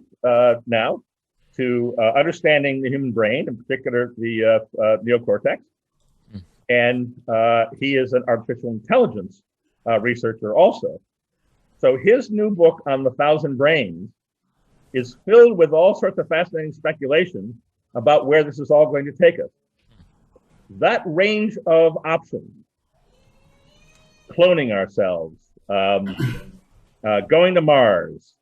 [SPEAKER 3] now to understanding the human brain, in particular the neocortex. And he is an artificial intelligence researcher also. So his new book on the 1,000 brains is filled with all sorts of fascinating speculation about where this is all going to take us. That range of options, cloning ourselves, going to Mars,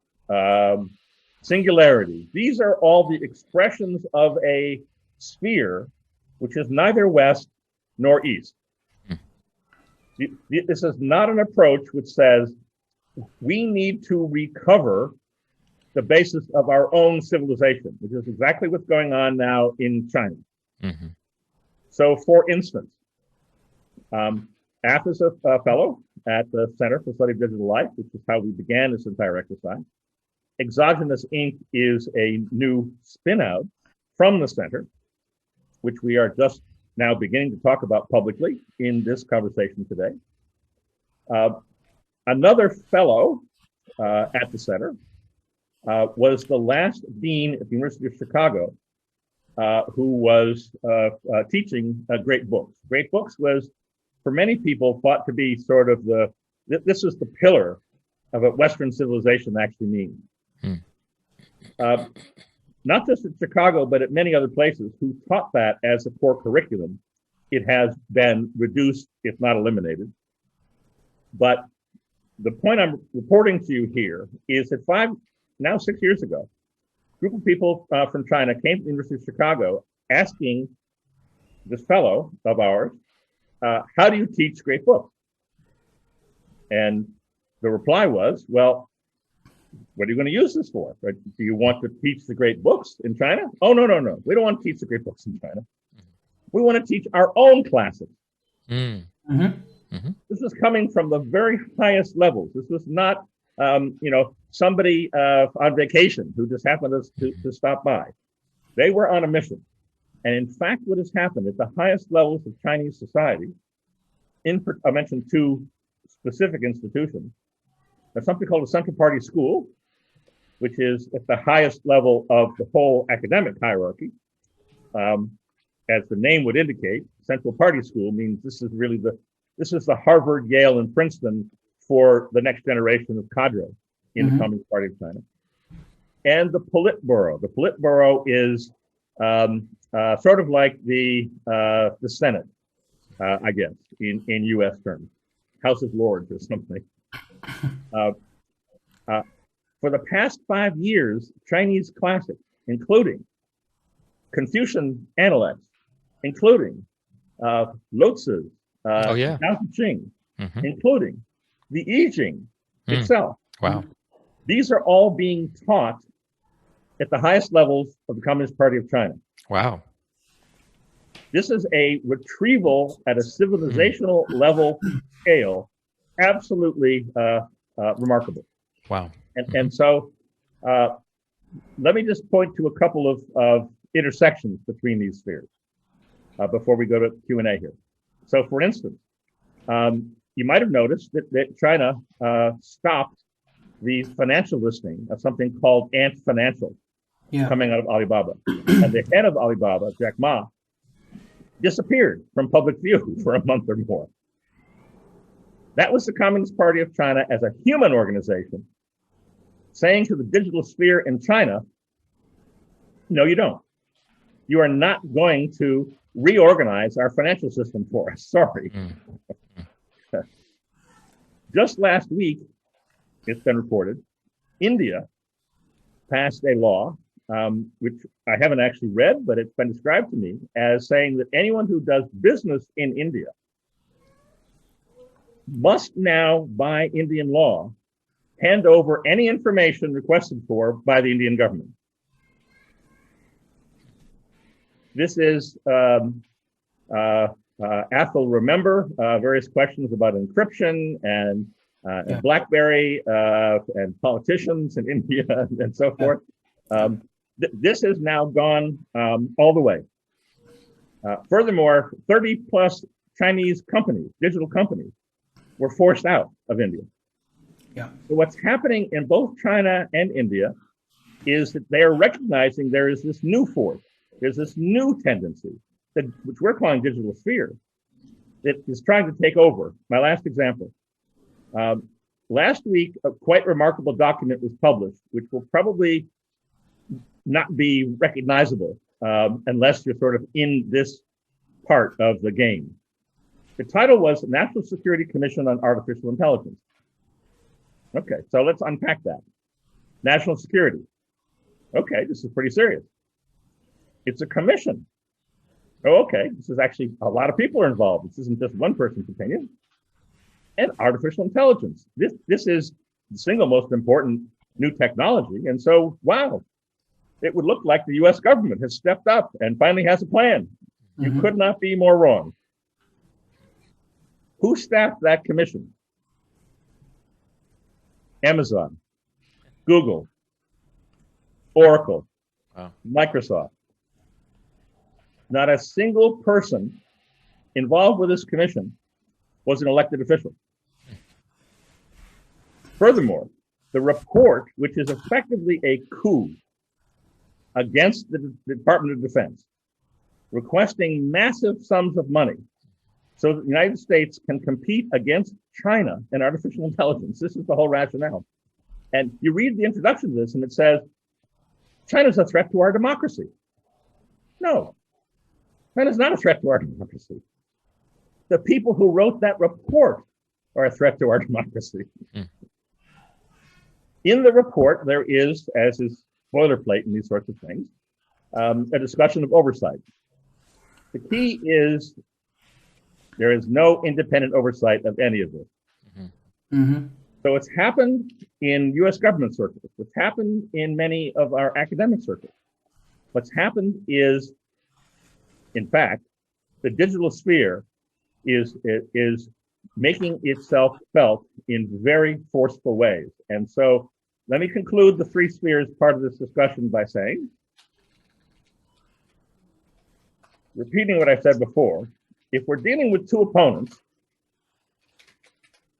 [SPEAKER 3] singularity, these are all the expressions of a sphere which is neither west nor east. This is not an approach which says we need to recover the basis of our own civilization, which is exactly what's going on now in China.
[SPEAKER 1] Mm-hmm.
[SPEAKER 3] So, for instance, Ath is a fellow at the Center for Study of Digital Life, which is how we began this entire exercise. Exogenous Inc. is a new spin-out from the center, which we are just now beginning to talk about publicly in this conversation today. Another fellow at the center was the last dean at the University of Chicago, who was teaching Great Books. Great Books was, for many people, thought to be sort of this was the pillar of what Western civilization actually means. Not just at Chicago, but at many other places who taught that as a core curriculum. It has been reduced, if not eliminated. But the point I'm reporting to you here is that 6 years ago, a group of people from China came to the University of Chicago asking this fellow of ours, how do you teach Great Books? And the reply was, well, what are you going to use this for? Right? Do you want to teach the Great Books in China? Oh, no. We don't want to teach the Great Books in China. We want to teach our own classics.
[SPEAKER 2] Mm-hmm.
[SPEAKER 1] Mm-hmm.
[SPEAKER 3] This was coming from the very highest levels. This was not, somebody on vacation who just happened to stop by. They were on a mission. And in fact, what has happened at the highest levels of Chinese society, I mentioned two specific institutions. There's something called a Central Party School, which is at the highest level of the whole academic hierarchy. As the name would indicate, Central Party School means this is the Harvard, Yale, and Princeton for the next generation of cadre in the Communist Party of China. And the Politburo. The Politburo is sort of like the Senate, I guess, in U.S. terms, House of Lords or something. For the past 5 years, Chinese classics, including Confucian Analects, including Lao-Tzu, Tao Te Ching, including the I Ching itself.
[SPEAKER 1] Wow.
[SPEAKER 3] These are all being taught at the highest levels of the Communist Party of China.
[SPEAKER 1] Wow.
[SPEAKER 3] This is a retrieval at a civilizational level scale, absolutely remarkable.
[SPEAKER 1] Wow.
[SPEAKER 3] And so let me just point to a couple of intersections between these spheres before we go to Q&A here. So for instance, you might have noticed that China stopped the financial listing of something called Ant Financial coming out of Alibaba. And the head of Alibaba, Jack Ma, disappeared from public view for a month or more. That was the Communist Party of China as a human organization saying to the digital sphere in China, no, you don't. You are not going to reorganize our financial system for us. Sorry. Just last week, it's been reported, India passed a law, which I haven't actually read, but it's been described to me as saying that anyone who does business in India must now, by Indian law, hand over any information requested for by the Indian government. This is, Ath will remember various questions about encryption and BlackBerry and politicians in India and so forth. This has now gone all the way. Furthermore, 30 plus Chinese companies, digital companies, were forced out of India.
[SPEAKER 2] Yeah.
[SPEAKER 3] So what's happening in both China and India is that they are recognizing there is this new force, there's this new tendency, which we're calling digital sphere, that is trying to take over. My last example. Last week, a quite remarkable document was published, which will probably not be recognizable unless you're sort of in this part of the game. The title was National Security Commission on Artificial Intelligence. Okay, so let's unpack that. National security. Okay, this is pretty serious. It's a commission. Oh, okay, this is actually a lot of people are involved. This isn't just one person's opinion. And artificial intelligence. This is the single most important new technology. And so, wow, it would look like the US government has stepped up and finally has a plan. You could not be more wrong. Who staffed that commission? Amazon, Google, Oracle, Microsoft. Not a single person involved with this commission was an elected official. Furthermore, the report, which is effectively a coup against the Department of Defense, requesting massive sums of money so that the United States can compete against China in artificial intelligence. This is the whole rationale. And you read the introduction to this and it says, China's a threat to our democracy. No, China's not a threat to our democracy. The people who wrote that report are a threat to our democracy. In the report, there is, as is boilerplate in these sorts of things, a discussion of oversight. The key is there is no independent oversight of any of this. So it's happened in US government circles. It's happened in many of our academic circles. What's happened is, in fact, the digital sphere is making itself felt in very forceful ways. And so let me conclude the three spheres part of this discussion by saying, repeating what I said before, if we're dealing with two opponents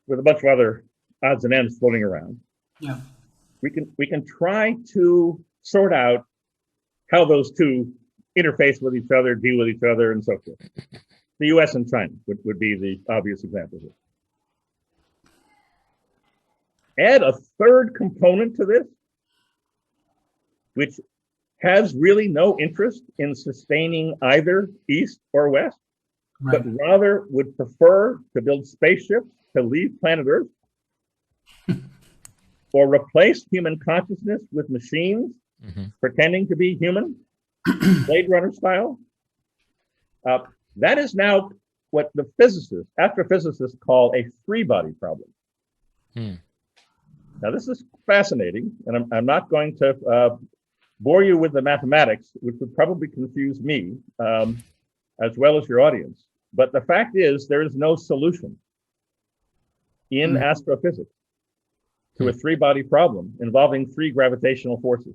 [SPEAKER 3] with a bunch of other odds and ends floating around, we can try to sort out how those two interface with each other, deal with each other, and so forth. The US and China would be the obvious example here. Add a third component to this, which has really no interest in sustaining either East or West, but rather would prefer to build spaceships to leave planet Earth or replace human consciousness with machines pretending to be human, Blade Runner style. That is now what the astrophysicists call a three-body problem. Now, this is fascinating, and I'm not going to bore you with the mathematics, which would probably confuse me as well as your audience. But the fact is, there is no solution in astrophysics to a three-body problem involving three gravitational forces.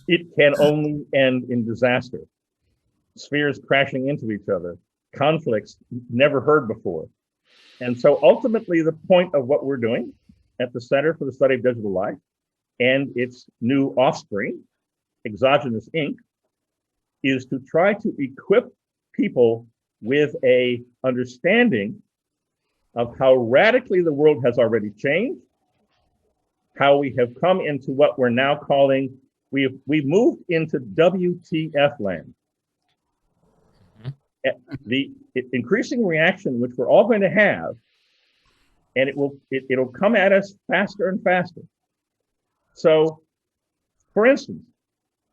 [SPEAKER 3] It can only end in disaster. Spheres crashing into each other, conflicts never heard before. And so ultimately the point of what we're doing at the Center for the Study of Digital Life and its new offspring, Exogenous Inc., is to try to equip people with a understanding of how radically the world has already changed, how we have come into what we're now calling, we've moved into WTF land. The increasing reaction, which we're all going to have, and it'll come at us faster and faster. So, for instance,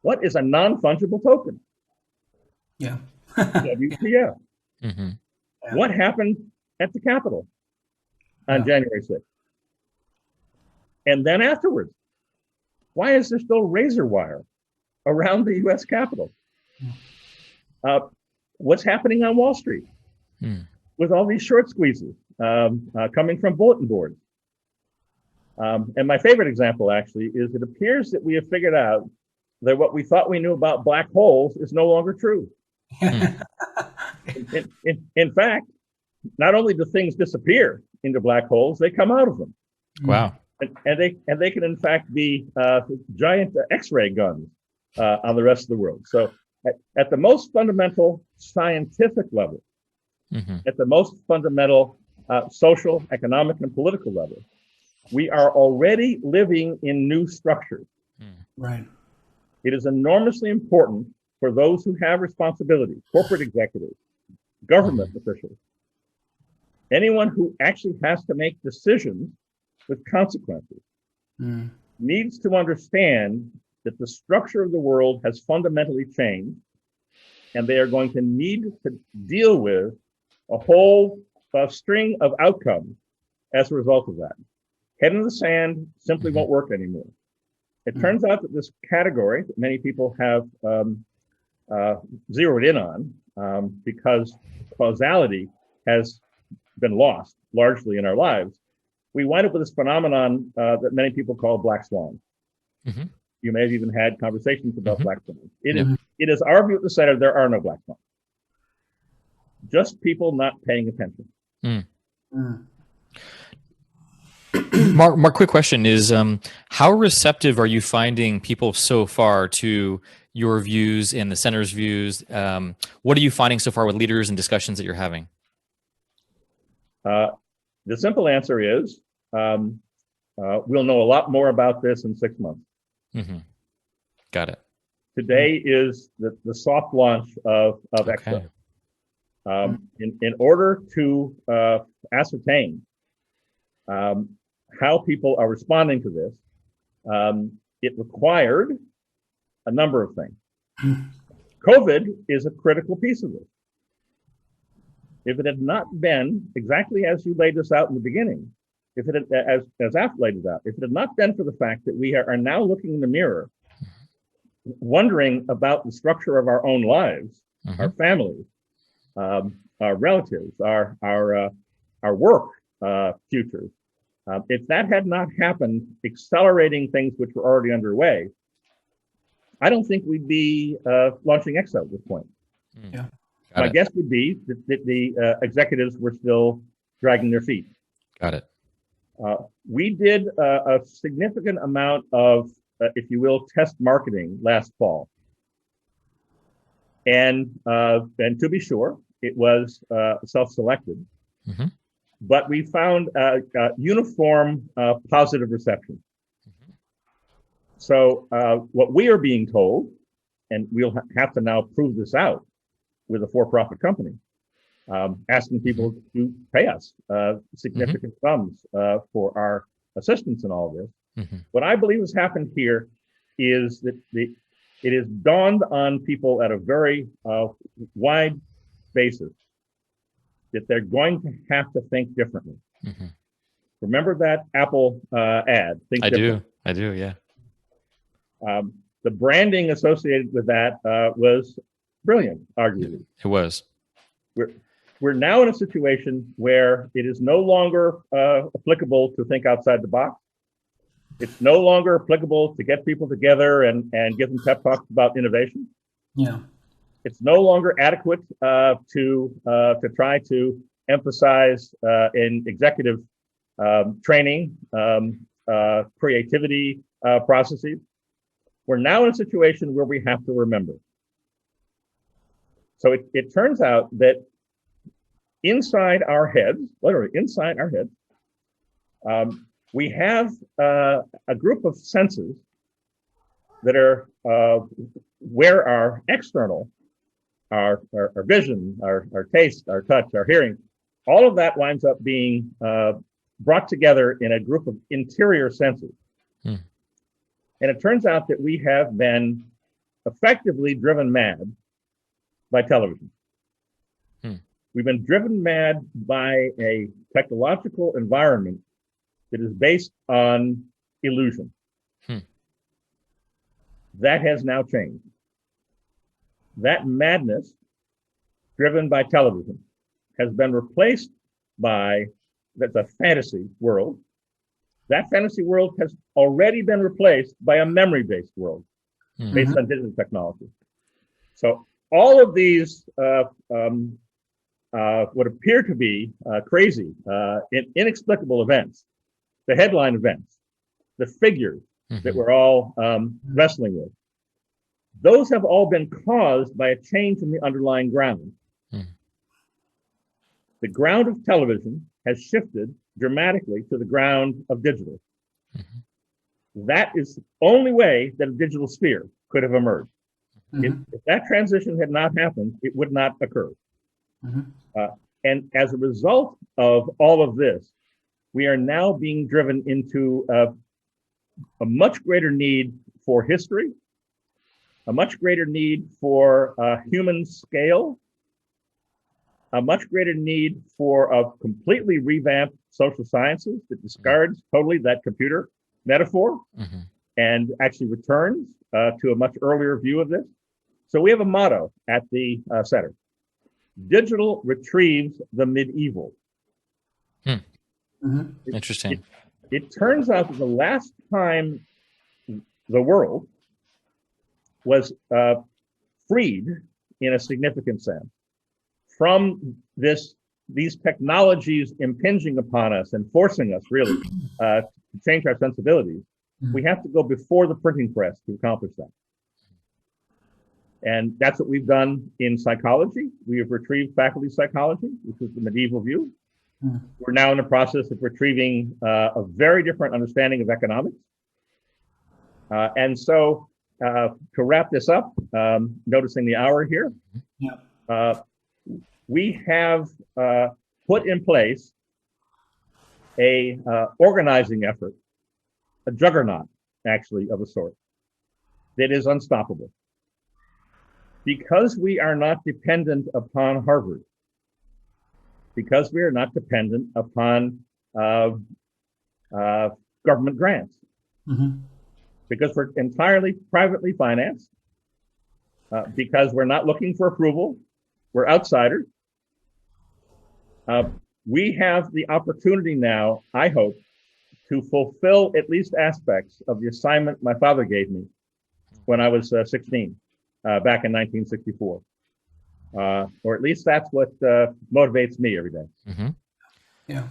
[SPEAKER 3] what is a non-fungible token? WTF. What happened at the Capitol on January 6th? And then afterwards, why is there still razor wire around the US Capitol? What's happening on Wall Street with all these short squeezes coming from bulletin boards? And my favorite example, actually, is it appears that we have figured out that what we thought we knew about black holes is no longer true. In fact, not only do things disappear into black holes, they come out of them.
[SPEAKER 1] Wow.
[SPEAKER 3] And they can, in fact, be giant X-ray guns on the rest of the world. So at the most fundamental scientific level, at the most fundamental social, economic, and political level, we are already living in new structures.
[SPEAKER 2] Right.
[SPEAKER 3] It is enormously important for those who have responsibility, corporate executives, government officials, anyone who actually has to make decisions with consequences, needs to understand that the structure of the world has fundamentally changed, and they are going to need to deal with a whole string of outcomes as a result of that. head in the sand simply won't work anymore. It turns out that this category that many people have zeroed in on, because causality has been lost largely in our lives, we wind up with this phenomenon that many people call black swan.
[SPEAKER 1] Mm-hmm.
[SPEAKER 3] You may have even had conversations about black swans.
[SPEAKER 1] Yeah.
[SPEAKER 3] It is our view at the center, there are no black swans. Just people not paying attention.
[SPEAKER 1] Mark, quick question is, how receptive are you finding people so far to your views and the center's views? What are you finding so far with leaders and discussions that you're having?
[SPEAKER 3] The simple answer is, we'll know a lot more about this in 6 months.
[SPEAKER 1] Mm-hmm. Got it.
[SPEAKER 3] Today is the soft launch of
[SPEAKER 1] Okay.
[SPEAKER 3] Exo. In order to ascertain how people are responding to this, it required a number of things. COVID is a critical piece of this. If it had not been exactly as you laid this out in the beginning, if it had, as Af laid it out, if it had not been for the fact that we are now looking in the mirror, wondering about the structure of our own lives, our families, our relatives, our work futures. If that had not happened, accelerating things which were already underway, I don't think we'd be launching Exo at this point.
[SPEAKER 2] Yeah.
[SPEAKER 3] My guess would be that the executives were still dragging their feet.
[SPEAKER 1] Got it.
[SPEAKER 3] We did a significant amount of, if you will, test marketing last fall. And to be sure, it was self-selected.
[SPEAKER 1] Mm-hmm.
[SPEAKER 3] But we found uniform positive reception.
[SPEAKER 1] Mm-hmm.
[SPEAKER 3] So what we are being told, and we'll have to now prove this out with a for-profit company, asking people to pay us significant sums for our assistance in all of this.
[SPEAKER 1] Mm-hmm.
[SPEAKER 3] What I believe has happened here is that it has dawned on people at a very wide basis that they're going to have to think differently.
[SPEAKER 1] Mm-hmm.
[SPEAKER 3] Remember that Apple ad? Think differently.
[SPEAKER 1] I do, yeah.
[SPEAKER 3] The branding associated with that was brilliant, arguably.
[SPEAKER 1] It was.
[SPEAKER 3] We're now in a situation where it is no longer applicable to think outside the box. It's no longer applicable to get people together and give them pep talks about innovation.
[SPEAKER 2] Yeah.
[SPEAKER 3] It's no longer adequate to try to emphasize in executive training, creativity processes. We're now in a situation where we have to remember. So it turns out that inside our heads, literally inside our heads, we have a group of senses that are where our external, our vision, our taste, our touch, our hearing, all of that winds up being brought together in a group of interior senses. And it turns out that we have been effectively driven mad by television. We've been driven mad by a technological environment that is based on illusion. That has now changed. That madness driven by television has been replaced by the fantasy world. That fantasy world has already been replaced by a memory-based world based on digital technology. So all of these what appear to be crazy, inexplicable events, the headline events, the figures that we're all wrestling with, those have all been caused by a change in the underlying ground. The ground of television has shifted dramatically to the ground of digital. That is the only way that a digital sphere could have emerged. If that transition had not happened, it would not occur. And as a result of all of this, we are now being driven into a much greater need for history, a much greater need for human scale, a much greater need for a completely revamped social sciences, that discards totally that computer metaphor and actually returns to a much earlier view of this. So we have a motto at the center: digital retrieves the medieval.
[SPEAKER 1] Interesting.
[SPEAKER 3] It turns out that the last time the world was freed in a significant sense from these technologies impinging upon us and forcing us really to change our sensibilities, we have to go before the printing press to accomplish that. And that's what we've done in psychology. We have retrieved faculty psychology, which was the medieval view. We're now in the process of retrieving a very different understanding of economics. And so to wrap this up, noticing the hour here, we have put in place a organizing effort, a juggernaut, actually, of a sort, that is unstoppable. Because we are not dependent upon Harvard, because we are not dependent upon government grants, because we're entirely privately financed, because we're not looking for approval, we're outsiders. We have the opportunity now, I hope, to fulfill at least aspects of the assignment my father gave me when I was 16, back in 1964. Or at least that's what motivates me every day.
[SPEAKER 2] Yeah.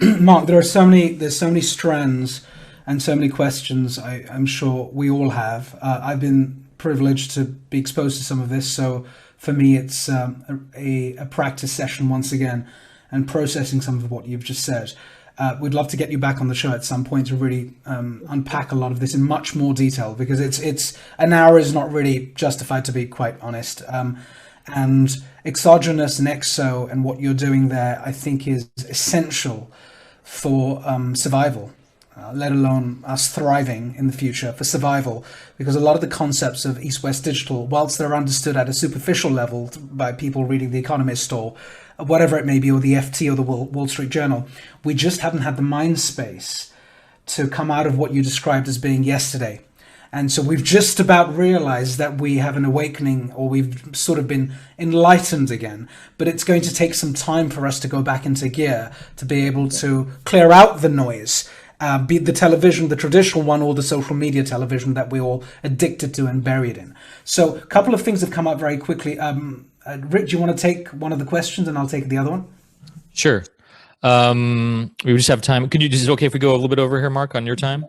[SPEAKER 2] Mark, there's so many strands and so many questions I'm sure we all have. I've been privileged to be exposed to some of this, so for me it's a practice session once again and processing some of what you've just said. We'd love to get you back on the show at some point to really unpack a lot of this in much more detail, because it's an hour is not really justified, to be quite honest. And exogenous and exo and what you're doing there, I think, is essential for survival, let alone us thriving in the future, for survival, because a lot of the concepts of East-West digital, whilst they're understood at a superficial level by people reading The Economist or whatever it may be, or the FT or the Wall Street Journal, we just haven't had the mind space to come out of what you described as being yesterday. And so we've just about realized that we have an awakening, or we've sort of been enlightened again. But it's going to take some time for us to go back into gear to be able to clear out the noise, be it the television, the traditional one, or the social media television that we're all addicted to and buried in. So a couple of things have come up very quickly. Rick, do you want to take one of the questions and I'll take the other one?
[SPEAKER 1] Sure. We just have time. Is it okay if we go a little bit over here, Mark, on your time?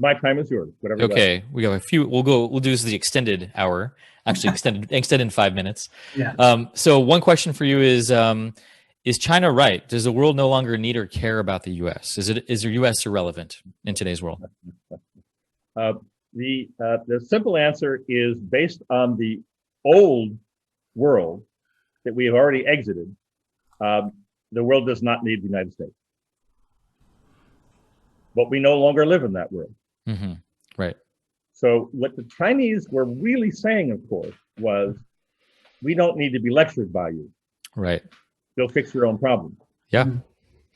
[SPEAKER 3] My time is yours. Whatever.
[SPEAKER 1] Okay, we got a few. We'll do this the extended hour. Actually, extended 5 minutes.
[SPEAKER 2] Yeah.
[SPEAKER 1] So one question for you is China right? Does the world no longer need or care about the U.S.? Is the U.S. irrelevant in today's world?
[SPEAKER 3] The simple answer is, based on the old world that we have already exited, the world does not need the United States. But we no longer live in that world.
[SPEAKER 1] Right.
[SPEAKER 3] So what the Chinese were really saying, of course, was, we don't need to be lectured by you.
[SPEAKER 1] Right.
[SPEAKER 3] Go fix your own problem.
[SPEAKER 1] Yeah.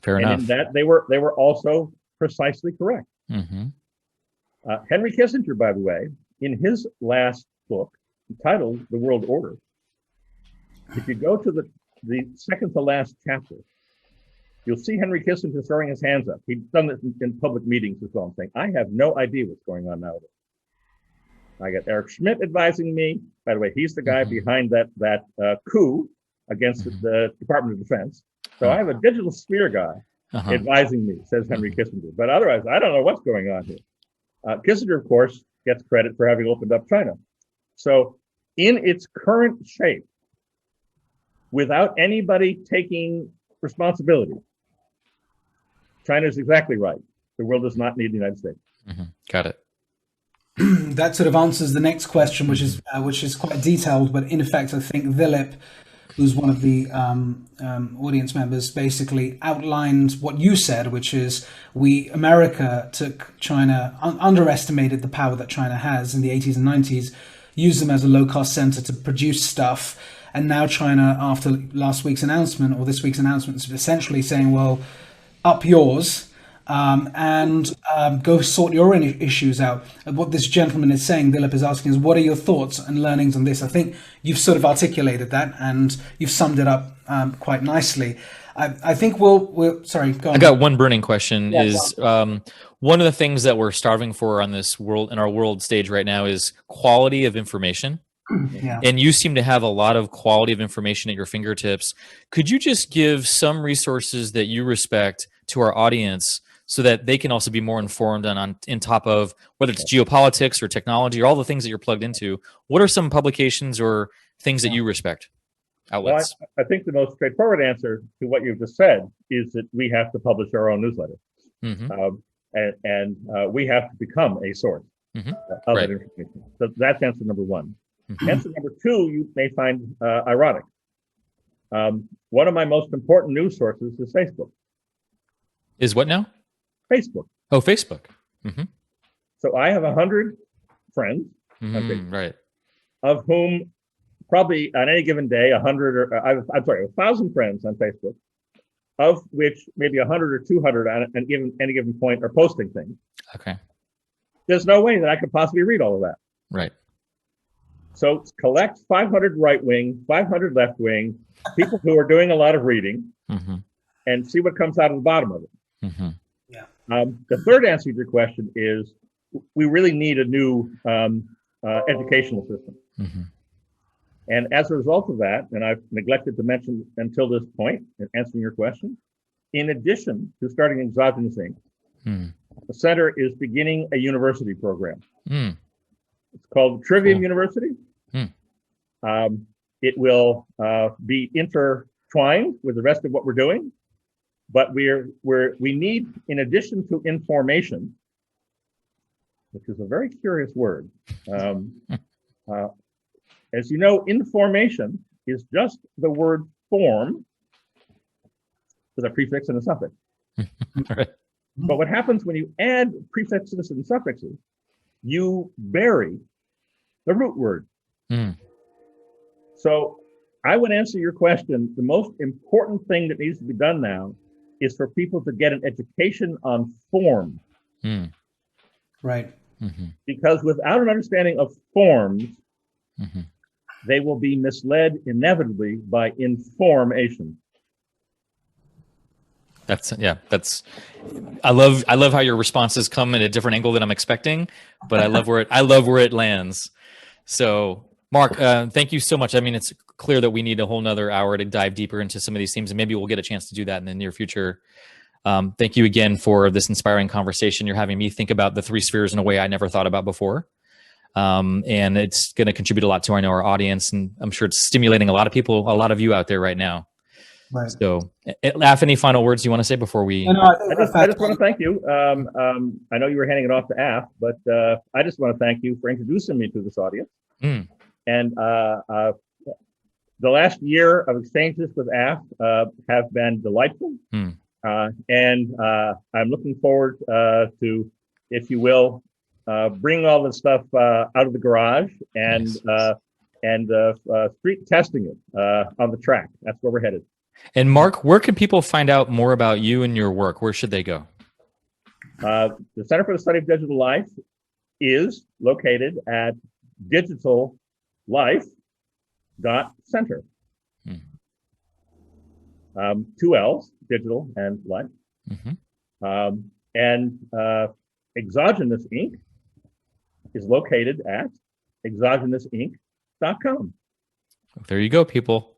[SPEAKER 1] Fair enough.
[SPEAKER 3] And in that they were also precisely correct. Henry Kissinger, by the way, in his last book entitled The World Order, if you go to the second to last chapter, you'll see Henry Kissinger throwing his hands up. He's done this in public meetings as well, saying, I have no idea what's going on nowadays. I got Eric Schmidt advising me. By the way, he's the guy behind that coup against the Department of Defense. So I have a digital sphere guy advising me, says Henry Kissinger. But otherwise, I don't know what's going on here. Kissinger, of course, gets credit for having opened up China. So in its current shape, without anybody taking responsibility, China is exactly right. The world does not need the United States.
[SPEAKER 1] Got it.
[SPEAKER 2] That sort of answers the next question, which is quite detailed, but in effect, I think Philip, who's one of the audience members, basically outlined what you said, which is America took China, underestimated the power that China has in the 80s and 90s, used them as a low-cost center to produce stuff, and now China, after last week's announcement, or this week's announcement, is essentially saying, well, up yours and go sort your own issues out. What this gentleman is saying, Dilip is asking, is what are your thoughts and learnings on this? I think you've sort of articulated that and you've summed it up quite nicely. I think we'll sorry, go on.
[SPEAKER 1] I got one burning question. One of the things that we're starving for on this world, in our world stage right now, is quality of information.
[SPEAKER 2] Yeah.
[SPEAKER 1] And you seem to have a lot of quality of information at your fingertips. Could you just give some resources that you respect to our audience so that they can also be more informed on top of whether it's geopolitics or technology or all the things that you're plugged into? What are some publications or things that you respect? Outlets.
[SPEAKER 3] Well, I think the most straightforward answer to what you've just said is that we have to publish our own newsletter. And we have to become a source of that information. So that's answer number one. Answer number two, you may find ironic. One of my most important news sources is Facebook.
[SPEAKER 1] Is what now?
[SPEAKER 3] Facebook.
[SPEAKER 1] Oh, Facebook.
[SPEAKER 3] So I have 100 friends,
[SPEAKER 1] right,
[SPEAKER 3] of whom probably on any given day, 1,000 friends on Facebook, of which maybe 100 or 200 on any given point are posting things.
[SPEAKER 1] Okay.
[SPEAKER 3] There's no way that I could possibly read all of that.
[SPEAKER 1] Right.
[SPEAKER 3] So collect 500 right wing, 500 left wing, people who are doing a lot of reading, and see what comes out of the bottom of it. The third answer to your question is we really need a new educational system. And as a result of that, and I've neglected to mention until this point in answering your question, in addition to starting Exogenous Inc., the center is beginning a university program. It's called Trivium University. It will be intertwined with the rest of what we're doing, but we need, in addition to information, which is a very curious word. As you know, information is just the word form with a prefix and a suffix. But what happens when you add prefixes and suffixes, you bury the root word. So I would answer your question. The most important thing that needs to be done now is for people to get an education on form.
[SPEAKER 2] Right.
[SPEAKER 3] Because without an understanding of forms, they will be misled inevitably by information.
[SPEAKER 1] I love how your responses come at a different angle than I'm expecting, but I love where it lands. So Mark, thank you so much. I mean, it's clear that we need a whole nother hour to dive deeper into some of these themes, and maybe we'll get a chance to do that in the near future. Thank you again for this inspiring conversation. You're having me think about the three spheres in a way I never thought about before. And it's going to contribute a lot to our audience, and I'm sure it's stimulating a lot of people, a lot of you out there right now. Right. So, Af, any final words you want to say before we?
[SPEAKER 3] I just want to thank you. I know you were handing it off to Af, but I just want to thank you for introducing me to this audience. And the last year of exchanges with Af have been delightful. And I'm looking forward to, if you will, bring all this stuff out of the garage and street testing it on the track. That's where we're headed.
[SPEAKER 1] And Mark, where can people find out more about you and your work? Where should they go?
[SPEAKER 3] The Center for the Study of Digital Life is located at digitallife.center. 2 L's, digital and life. And Exogenous Inc. is located at exogenousinc.com.
[SPEAKER 2] There
[SPEAKER 1] you go, people.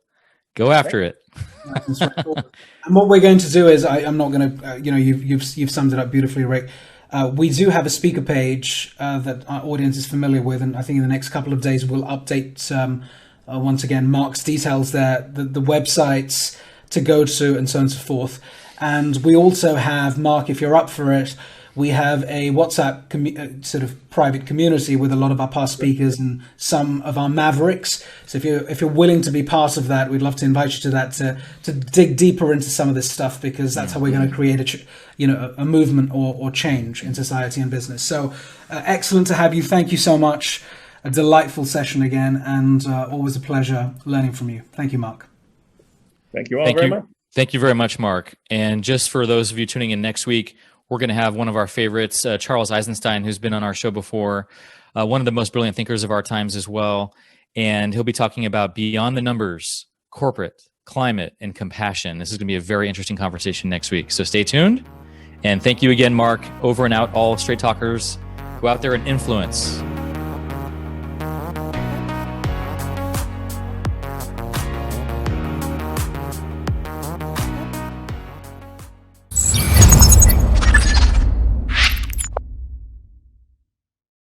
[SPEAKER 1] Go after it.
[SPEAKER 2] And what we're going to do is, I'm not going to, you've summed it up beautifully, Rick. We do have a speaker page that our audience is familiar with, and I think in the next couple of days we'll update once again Mark's details there, the websites to go to, and so on and so forth. And we also have, Mark, if you're up for it, we have a WhatsApp sort of private community with a lot of our past speakers and some of our mavericks. So if you're willing to be part of that, we'd love to invite you to that to dig deeper into some of this stuff, because that's how we're going to create a movement or change in society and business. So excellent to have you. Thank you so much. A delightful session again, and always a pleasure learning from you. Thank you, Mark.
[SPEAKER 3] Thank you all very much.
[SPEAKER 1] Thank you very much, Mark. And just for those of you tuning in next week, we're going to have one of our favorites, Charles Eisenstein, who's been on our show before, one of the most brilliant thinkers of our times as well. And he'll be talking about beyond the numbers, corporate, climate, and compassion. This is going to be a very interesting conversation next week. So stay tuned. And thank you again, Mark. Over and out, all straight talkers. Go out there and influence.